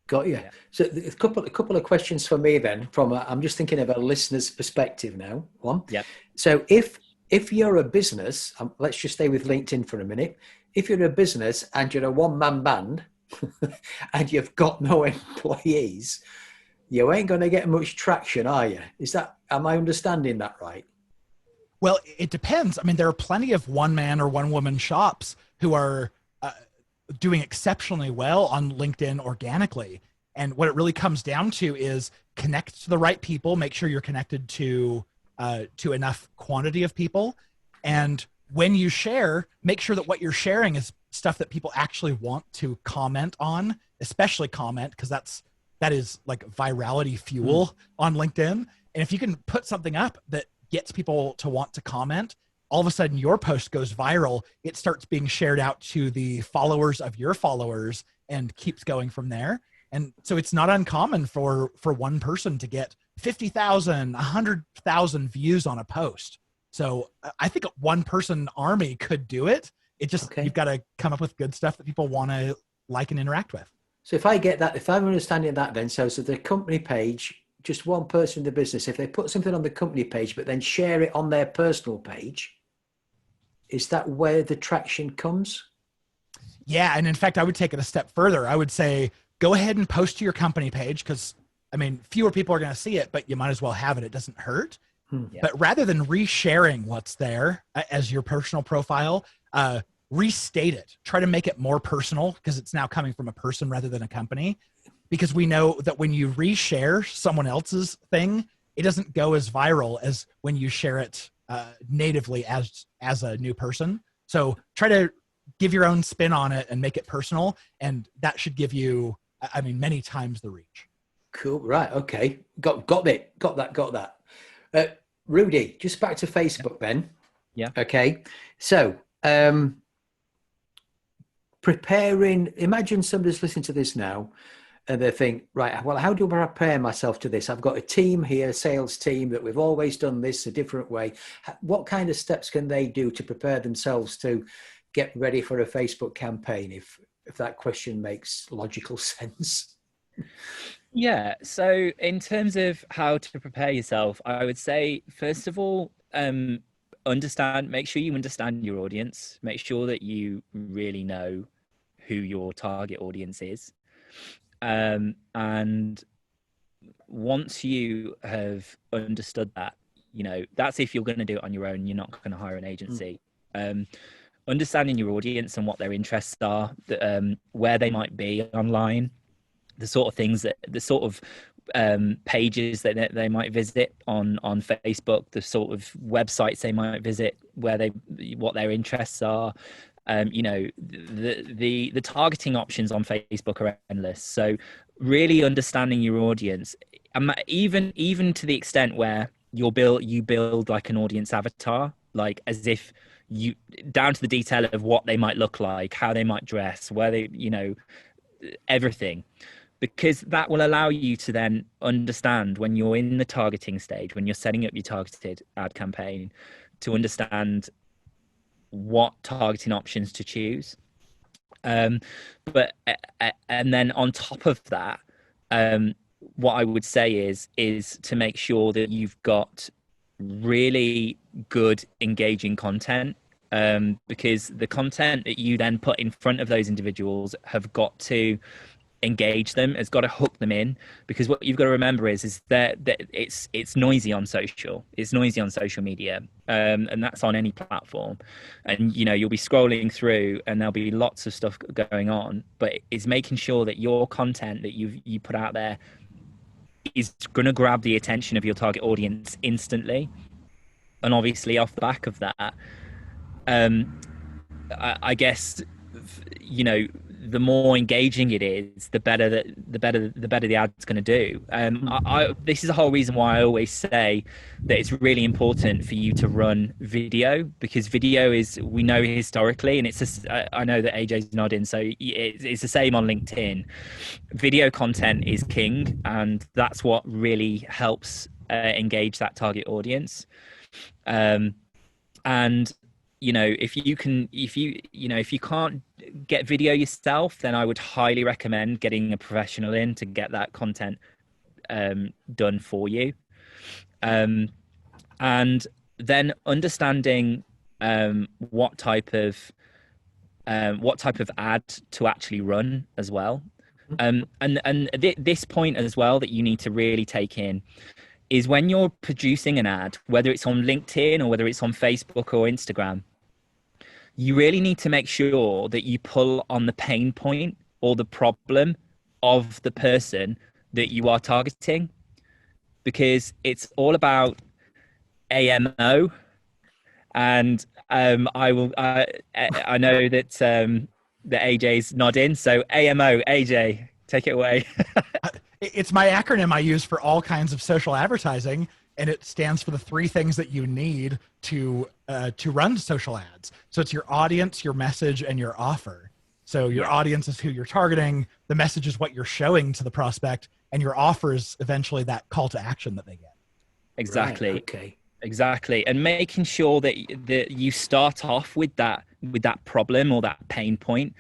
Got you. Yeah. So a couple of questions for me then. I'm just thinking of a listener's perspective now. One. Yeah. So if you're a business, let's just stay with LinkedIn for a minute. If you're a business and you're a one-man band and you've got no employees, you ain't going to get much traction, are you? Am I understanding that right? Well, it depends. I mean, there are plenty of one-man or one-woman shops who are doing exceptionally well on LinkedIn organically. And what it really comes down to is connect to the right people, make sure you're connected to enough quantity of people. And when you share, make sure that what you're sharing is stuff that people actually want to comment on, especially comment, because that is like virality fuel on LinkedIn. And if you can put something up that gets people to want to comment, all of a sudden your post goes viral. It starts being shared out to the followers of your followers and keeps going from there. And so it's not uncommon for one person to get 50,000, 100,000 views on a post. So I think a one person army could do it. It just, You've got to come up with good stuff that people want to like and interact with. So if I get that, if I'm understanding that then, so the company page, just one person in the business, if they put something on the company page, but then share it on their personal page, is that where the traction comes? Yeah. And in fact, I would take it a step further. I would say, go ahead and post to your company page, because I mean, fewer people are going to see it, but you might as well have it. It doesn't hurt. Yeah. But rather than resharing what's there as your personal profile, restate it. Try to make it more personal, because it's now coming from a person rather than a company. Because we know that when you reshare someone else's thing, it doesn't go as viral as when you share it natively as a new person. So try to give your own spin on it and make it personal, and that should give you, I mean, many times the reach. Cool. Right. Okay. Got that. Rudy, just back to Facebook then. Yeah. Okay. So, imagine somebody's listening to this now and they think, right, well, how do I prepare myself to this? I've got a team here, a sales team, that we've always done this a different way. What kind of steps can they do to prepare themselves to get ready for a Facebook campaign, if that question makes logical sense? Yeah. So in terms of how to prepare yourself, I would say, first of all, make sure you understand your audience. Make sure that you really know who your target audience is. And once you have understood that, that's if you're going to do it on your own, you're not going to hire an agency. Understanding your audience and what their interests are, where they might be online, the sort of things the sort of pages that they might visit on Facebook, the sort of websites they might visit, what their interests are. The targeting options on Facebook are endless. So really understanding your audience, even to the extent where you build like an audience avatar, like as if you down to the detail of what they might look like, how they might dress, where they, everything. Because that will allow you to then understand, when you're in the targeting stage, when you're setting up your targeted ad campaign, to understand what targeting options to choose. And then on top of that, what I would say is to make sure that you've got really good engaging content, because the content that you then put in front of those individuals have got to engage them. It's got to hook them in, because what you've got to remember is that it's noisy on social. It's noisy on social media, and that's on any platform. And you'll be scrolling through, and there'll be lots of stuff going on. But it's making sure that your content that you put out there is going to grab the attention of your target audience instantly. And obviously, off the back of that, I guess the more engaging it is, the better the ad's going to do. This is the whole reason why I always say that it's really important for you to run video, because video is, we know historically, and I know that AJ's nodding, so it's the same on LinkedIn. Video content is king, and that's what really helps engage that target audience. And if you can't get video yourself, then I would highly recommend getting a professional in to get that content done for you. And then understanding what type of ad to actually run as well. And this point as well that you need to really take in is when you're producing an ad, whether it's on LinkedIn or whether it's on Facebook or Instagram, you really need to make sure that you pull on the pain point or the problem of the person that you are targeting, because it's all about AMO. And I know that that AJ's nodding, so AMO. AJ, take it away. It's my acronym I use for all kinds of social advertising, and it stands for the three things that you need to run social ads. So it's your audience, your message, and your offer. So your audience is who you're targeting, the message is what you're showing to the prospect, and your offer is eventually that call to action that they get. Exactly. Right, okay. Exactly. And making sure that you start off with that problem or that pain point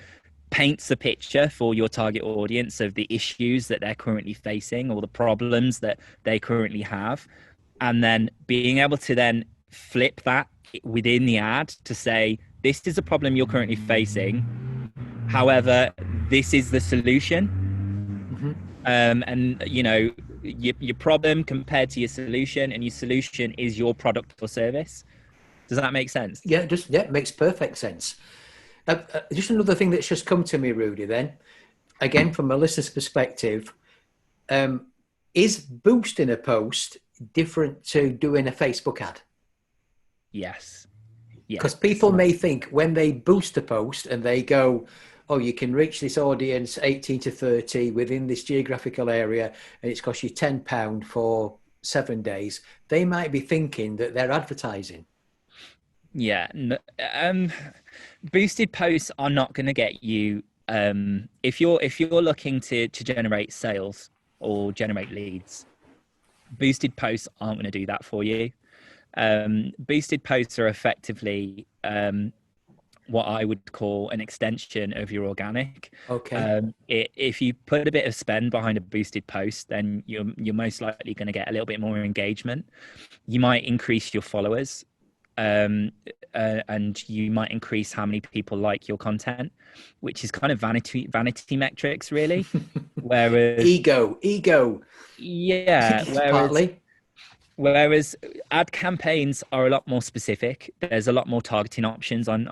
paints a picture for your target audience of the issues that they're currently facing or the problems that they currently have. And then being able to then flip that within the ad to say, this is a problem you're currently facing. However, this is the solution. And your problem compared to your solution, and your solution is your product or service. Does that make sense? Yeah, it makes perfect sense. Just another thing that's just come to me, Rudy, then, again, from a listener's perspective, is boosting a post different to doing a Facebook ad? Yes. Because people may think when they boost a post and they go, oh, you can reach this audience 18 to 30 within this geographical area, and it's cost you £10 for 7 days, they might be thinking that they're advertising. Yeah. Boosted posts are not going to get you, if you're looking to generate sales or generate leads, boosted posts aren't going to do that for you. Boosted posts are effectively what I would call an extension of your organic. Okay. If you put a bit of spend behind a boosted post, then you're most likely going to get a little bit more engagement. You might increase your followers, and you might increase how many people like your content, which is kind of vanity metrics, really. Whereas ego. Yeah. Partly. Whereas ad campaigns are a lot more specific. There's a lot more targeting options on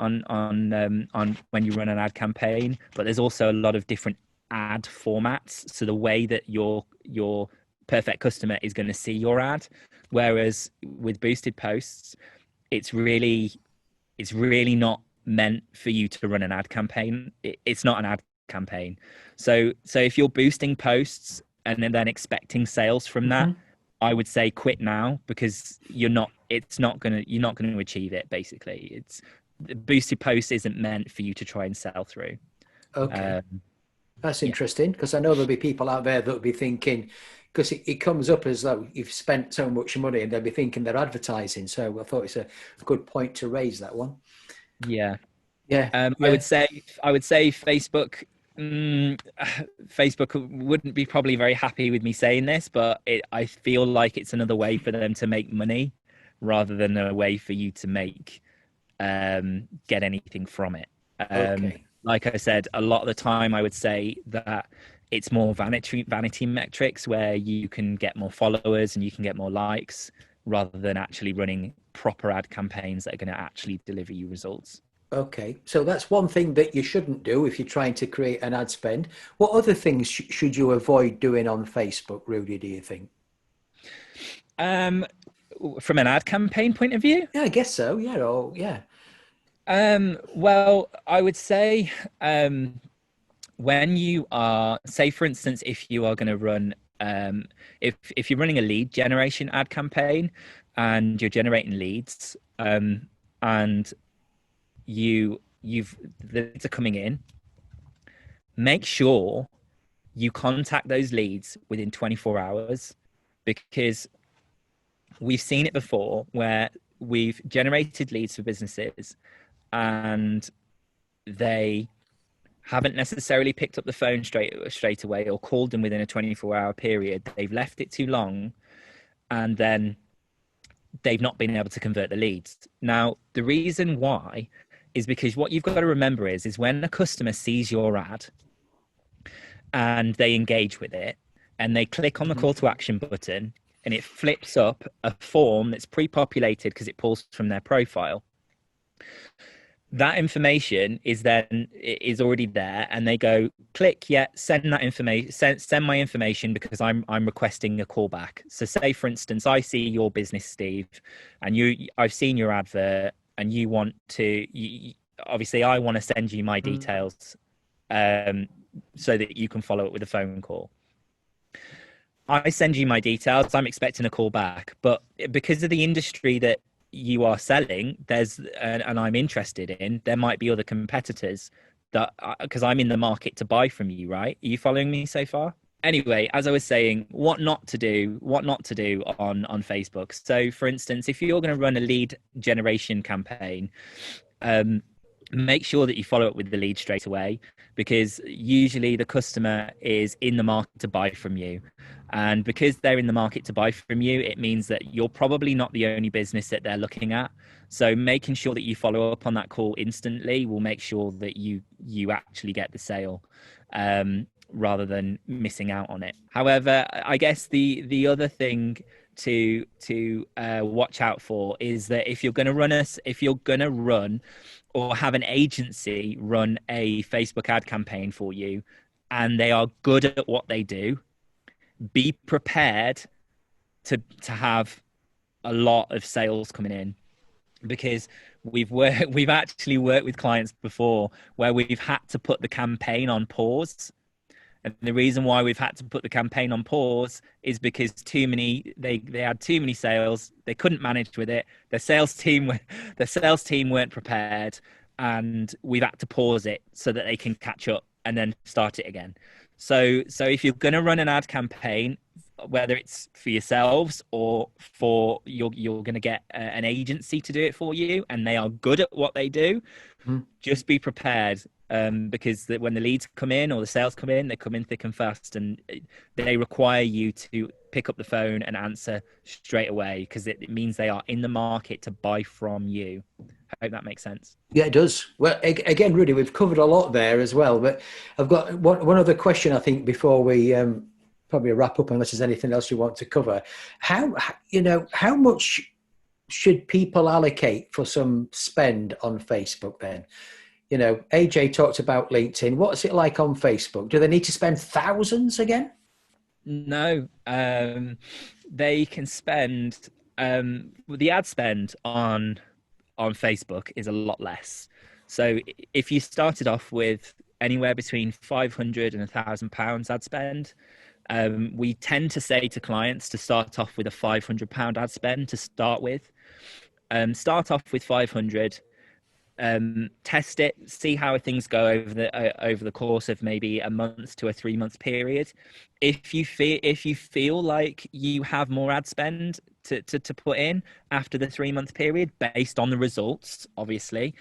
when you run an ad campaign, but there's also a lot of different ad formats. So the way that your perfect customer is going to see your ad, whereas with boosted posts, it's really not meant for you to run an ad campaign. It's not an ad campaign. So if you're boosting posts and then expecting sales from that, I would say quit now, because you're not going to achieve it. Basically, the boosted post isn't meant for you to try and sell through. Okay. That's interesting, because I know there'll be people out there that'll be thinking, because it comes up as though you've spent so much money and they'll be thinking they're advertising. So I thought it's a good point to raise that one. Yeah. Yeah. I would say Facebook. Facebook wouldn't be probably very happy with me saying this, but I feel like it's another way for them to make money rather than a way for you to get anything from it. Okay. Like I said, a lot of the time I would say that it's more vanity metrics where you can get more followers and you can get more likes rather than actually running proper ad campaigns that are going to actually deliver you results. Okay, so that's one thing that you shouldn't do if you're trying to create an ad spend. What other things should you avoid doing on Facebook, Rudy, do you think? From an ad campaign point of view? Yeah, I guess so. Yeah, or yeah. Well, I would say when you are, say, for instance, if you are going to run, if you're running a lead generation ad campaign and you're generating leads, and the leads are coming in, make sure you contact those leads within 24 hours, because we've seen it before where we've generated leads for businesses and they haven't necessarily picked up the phone straight away or called them within a 24-hour period. They've left it too long, and then they've not been able to convert the leads. Now, the reason why is because what you've got to remember is when a customer sees your ad and they engage with it and they click on the call to action button and it flips up a form that's pre-populated because it pulls from their profile, that information is already there, and they go click, yeah, send that information, send my information because I'm requesting a callback. So say for instance, I see your business, Steve, and I've seen your advert, and you want to, obviously I want to send you my details, so that you can follow up with a phone call. I send you my details, I'm expecting a call back, but because of the industry that you are selling, and I'm interested in, there might be other competitors that, because I'm in the market to buy from you, right? Are you following me so far? Anyway, as I was saying, what not to do on Facebook. So for instance, if you're going to run a lead generation campaign, make sure that you follow up with the lead straight away, because usually the customer is in the market to buy from you. And because they're in the market to buy from you, it means that you're probably not the only business that they're looking at. So making sure that you follow up on that call instantly will make sure that you actually get the sale, rather than missing out on it. However, I guess the other thing to watch out for is that if you're going to run or have an agency run a Facebook ad campaign for you and they are good at what they do, be prepared to have a lot of sales coming in, because we've actually worked with clients before where we've had to put the campaign on pause. And the reason why we've had to put the campaign on pause is because they had too many sales. They couldn't manage with it. The sales team weren't prepared, and we've had to pause it so that they can catch up and then start it again. So if you're going to run an ad campaign, whether it's for yourselves or for you're going to get an agency to do it for you, and they are good at what they do, just be prepared. Because when the leads come in or the sales come in, they come in thick and fast, and they require you to pick up the phone and answer straight away, because it means they are in the market to buy from you. I hope that makes sense. Yeah, it does. Well, again, Rudy, we've covered a lot there as well, but I've got one other question, I think, before we probably wrap up, unless there's anything else you want to cover. How much should people allocate for some spend on Facebook then? AJ talked about LinkedIn. What's it like on Facebook? Do they need to spend thousands again? No, they can spend, the ad spend on Facebook is a lot less. So if you started off with anywhere between £500 and £1,000 ad spend, we tend to say to clients to start off with a £500 ad spend to start with. Start off with 500. Test it, see how things go over the course of maybe a month to a 3 month period. If you feel like you have more ad spend to put in after the 3 month period, based on the results, obviously,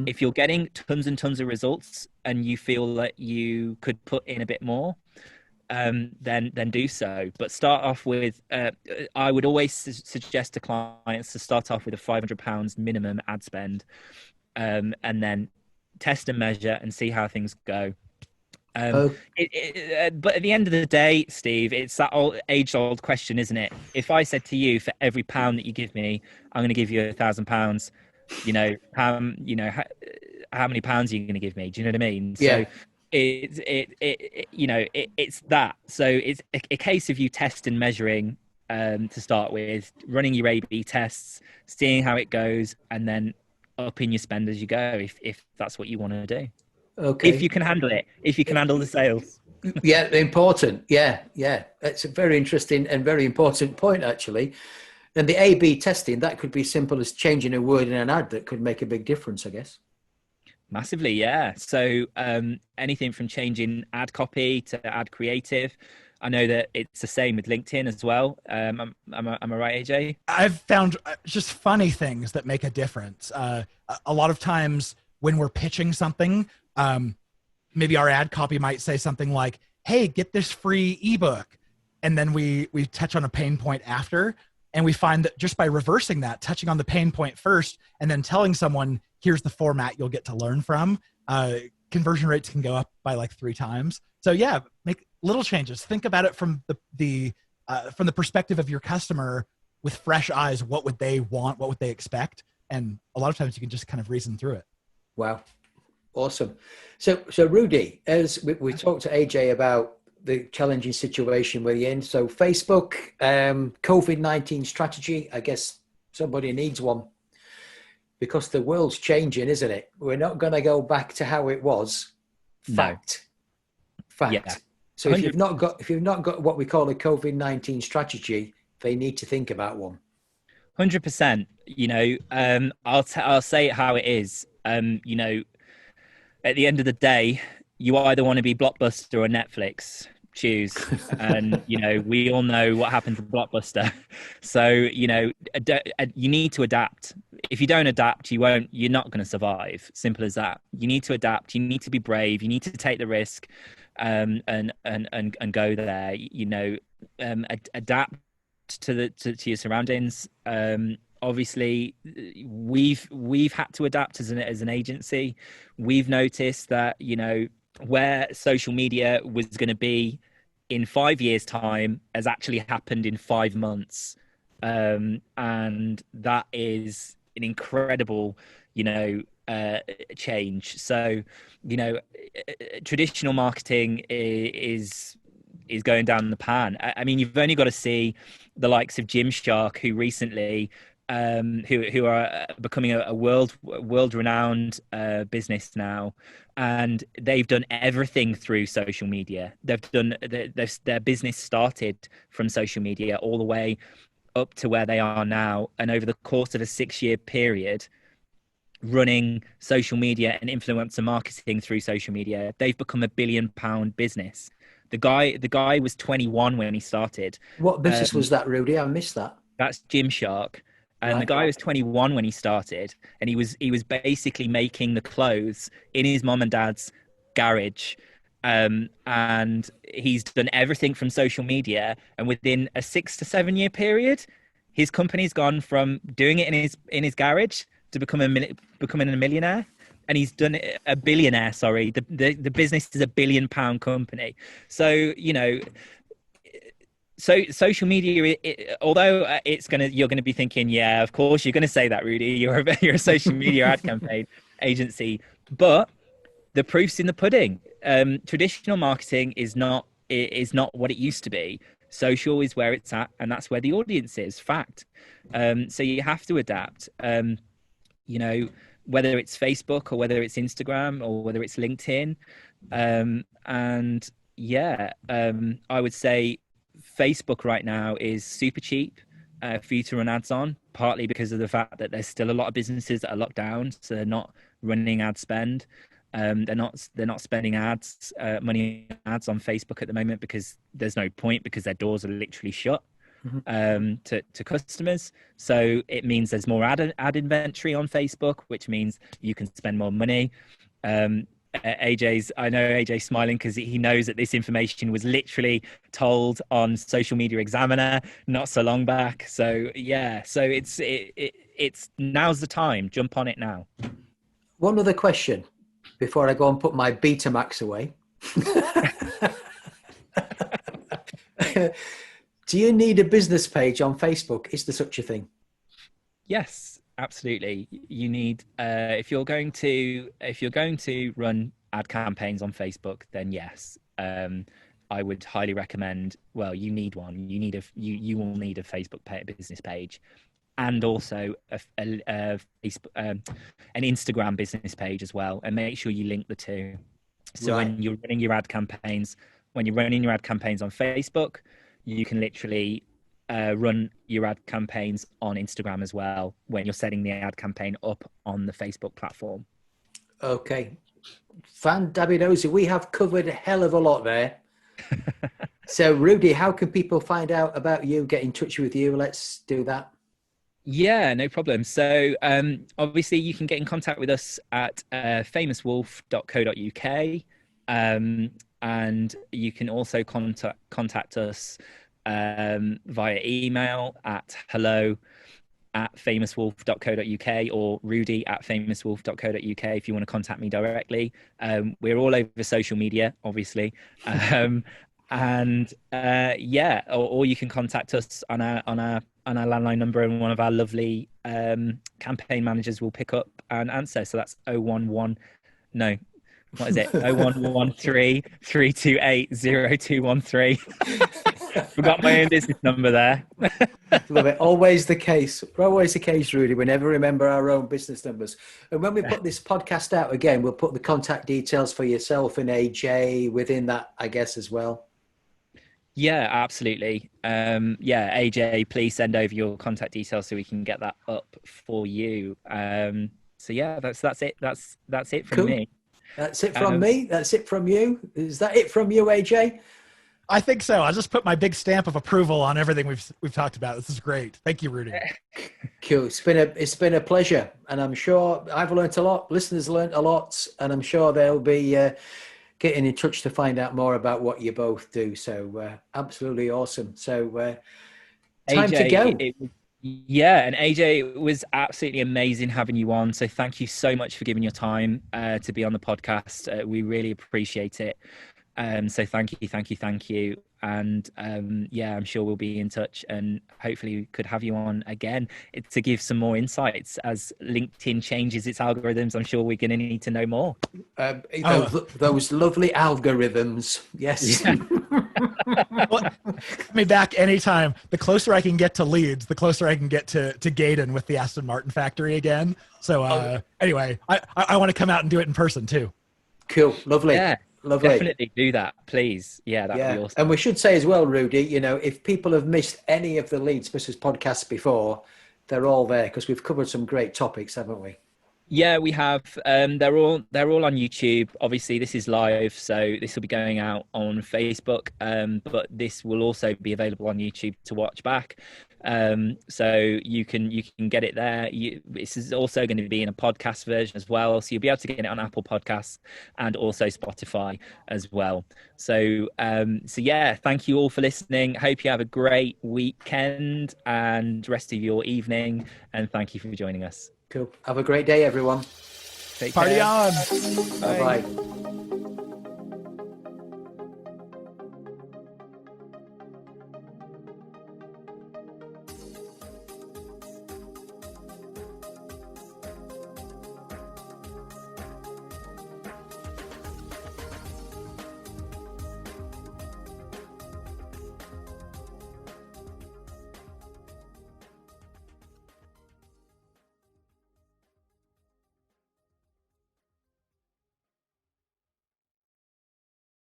if you're getting tons and tons of results and you feel that you could put in a bit more, then do so. But start off with, I would always suggest to clients to start off with a £500 minimum ad spend. And then test and measure and see how things go. Oh, But at the end of the day, Steve, it's that age-old question, isn't it? If I said to you, for every pound that you give me, I'm going to give you £1,000. How many pounds are you going to give me? Do you know what I mean? yeah. So it's that. So it's a case of you test and measuring to start with, running your A/B tests, seeing how it goes, and then upping your spend as you go if that's what you want to do. If Okay. you can handle it, if you can handle the sales. Yeah, important. Yeah, yeah. It's a very interesting and very important point, actually. And the A/B testing, that could be simple as changing a word in an ad that could make a big difference, I guess. Massively, yeah. So anything from changing ad copy to ad creative. I know that it's the same with LinkedIn as well. Am I right, AJ? I've found just funny things that make a difference. A lot of times when we're pitching something, maybe our ad copy might say something like, "Hey, get this free ebook," and then we touch on a pain point after, and we find that just by reversing that, touching on the pain point first, and then telling someone, "Here's the format you'll get to learn from," conversion rates can go up by like 3 times. So yeah, make little changes. Think about it from the perspective of your customer with fresh eyes. What would they want? What would they expect? And a lot of times you can just kind of reason through it. Wow. Awesome. So Rudy, as we talked to AJ about the challenging situation we're in. So Facebook, COVID-19 strategy, I guess somebody needs one because the world's changing, isn't it? We're not going to go back to how it was. Fact. No. Fact. Yeah. So if you've not got what we call a COVID-19 strategy, they need to think about one. 100%. I'll say it how it is. At the end of the day, you either want to be Blockbuster or Netflix. Choose. And we all know what happened to Blockbuster. So you need to adapt. If you don't adapt, you're not going to survive. Simple as that. You need to adapt. You need to be brave. You need to take the risk, and go there. Adapt to your surroundings. Obviously, we've had to adapt as an agency. We've noticed that where social media was going to be in 5 years' time has actually happened in 5 months, and that is an incredible change. So traditional marketing is going down the pan. I mean, you've only got to see the likes of Gymshark, who recently who are becoming a world renowned business now, and they've done everything through social media. Their business started from social media all the way up to where they are now, and over the course of a 6-year period, running social media and influencer marketing through social media, they've become £1 billion business. The guy was 21 when he started. What business was that, Rudy? I missed that. That's Gymshark. And the guy was 21 when he started, and he was basically making the clothes in his mom and dad's garage. And he's done everything from social media, and within a 6 to 7 year period, his company's gone from doing it in his garage to becoming a millionaire. And he's done it, a billionaire. Sorry, the business is £1 billion company. So So social media, although you're gonna be thinking, yeah, of course you're gonna say that, Rudy. You're a social media ad campaign agency, but the proof's in the pudding. Traditional marketing is not what it used to be. Social is where it's at, and that's where the audience is. Fact. So you have to adapt. Whether it's Facebook or whether it's Instagram or whether it's LinkedIn, I would say Facebook right now is super cheap for you to run ads on, partly because of the fact that there's still a lot of businesses that are locked down, so they're not running ad spend. They're not spending money on ads on Facebook at the moment because there's no point, because their doors are literally shut to customers. So it means there's more ad inventory on Facebook, which means you can spend more money. I know AJ's smiling because he knows that this information was literally told on Social Media Examiner not so long back. So yeah, so it's now's the time. Jump on it now. One other question before I go and put my Betamax away. Do you need a business page on Facebook? Is there such a thing? Yes, absolutely. You need if you're going to run ad campaigns on Facebook, then yes. I would highly recommend. Well, you need one. You will need a Facebook business page, and also a Facebook, an Instagram business page as well. And make sure you link the two. So Right. when you're running your ad campaigns, on Facebook, you can literally run your ad campaigns on Instagram as well when you're setting the ad campaign up on the Facebook platform. Okay. Fantabulous. We have covered a hell of a lot there. So, Rudy, how can people find out about you, get in touch with you? Let's do that. Yeah, no problem. So obviously you can get in contact with us at famouswolf.co.uk, and you can also contact us via email at hello@famouswolf.co.uk or rudy@famouswolf.co.uk if you want to contact me directly. We're all over social media, obviously. Or you can contact us on our landline number, and one of our lovely campaign managers will pick up and answer. So that's 011 no what is it 0113 328 0213. Forgot my own business number there. Love it. Always the case, Rudy. We never remember our own business numbers. And when we put this podcast out again, we'll put the contact details for yourself and AJ within that, I guess, as well. Yeah, absolutely. AJ, please send over your contact details so we can get that up for you. So yeah, that's it. That's it from me. That's it from me. That's it from you. Is that it from you, AJ? I think so. I'll just put my big stamp of approval on everything we've talked about. This is great. Thank you, Rudy. Cool. It's been a pleasure, and I'm sure I've learned a lot. Listeners learned a lot, and I'm sure they'll be getting in touch to find out more about what you both do. So absolutely awesome. So time AJ, to go. And AJ, it was absolutely amazing having you on. So thank you so much for giving your time to be on the podcast. We really appreciate it. So thank you. And I'm sure we'll be in touch, and hopefully we could have you on again to give some more insights as LinkedIn changes its algorithms. I'm sure we're going to need to know more. Those lovely algorithms. Yes. Yeah. Well, put me back anytime. The closer I can get to Leeds, the closer I can get to Gaydon with the Aston Martin factory again. So anyway, I want to come out and do it in person too. Cool. Lovely. Yeah. Lovely. Definitely do that, please. Yeah, that'd be awesome. And we should say as well, Rudy, if people have missed any of the Leeds Business podcasts before, they're all there because we've covered some great topics, haven't we? Yeah, we have. They're all on YouTube. Obviously, this is live, so this will be going out on Facebook. But this will also be available on YouTube to watch back. So you can get it there. This is also going to be in a podcast version as well, so you'll be able to get it on Apple Podcasts and also Spotify as well. So thank you all for listening. Hope you have a great weekend and rest of your evening, and thank you for joining us. Cool. Have a great day, everyone. Take Party care. on. Bye-bye.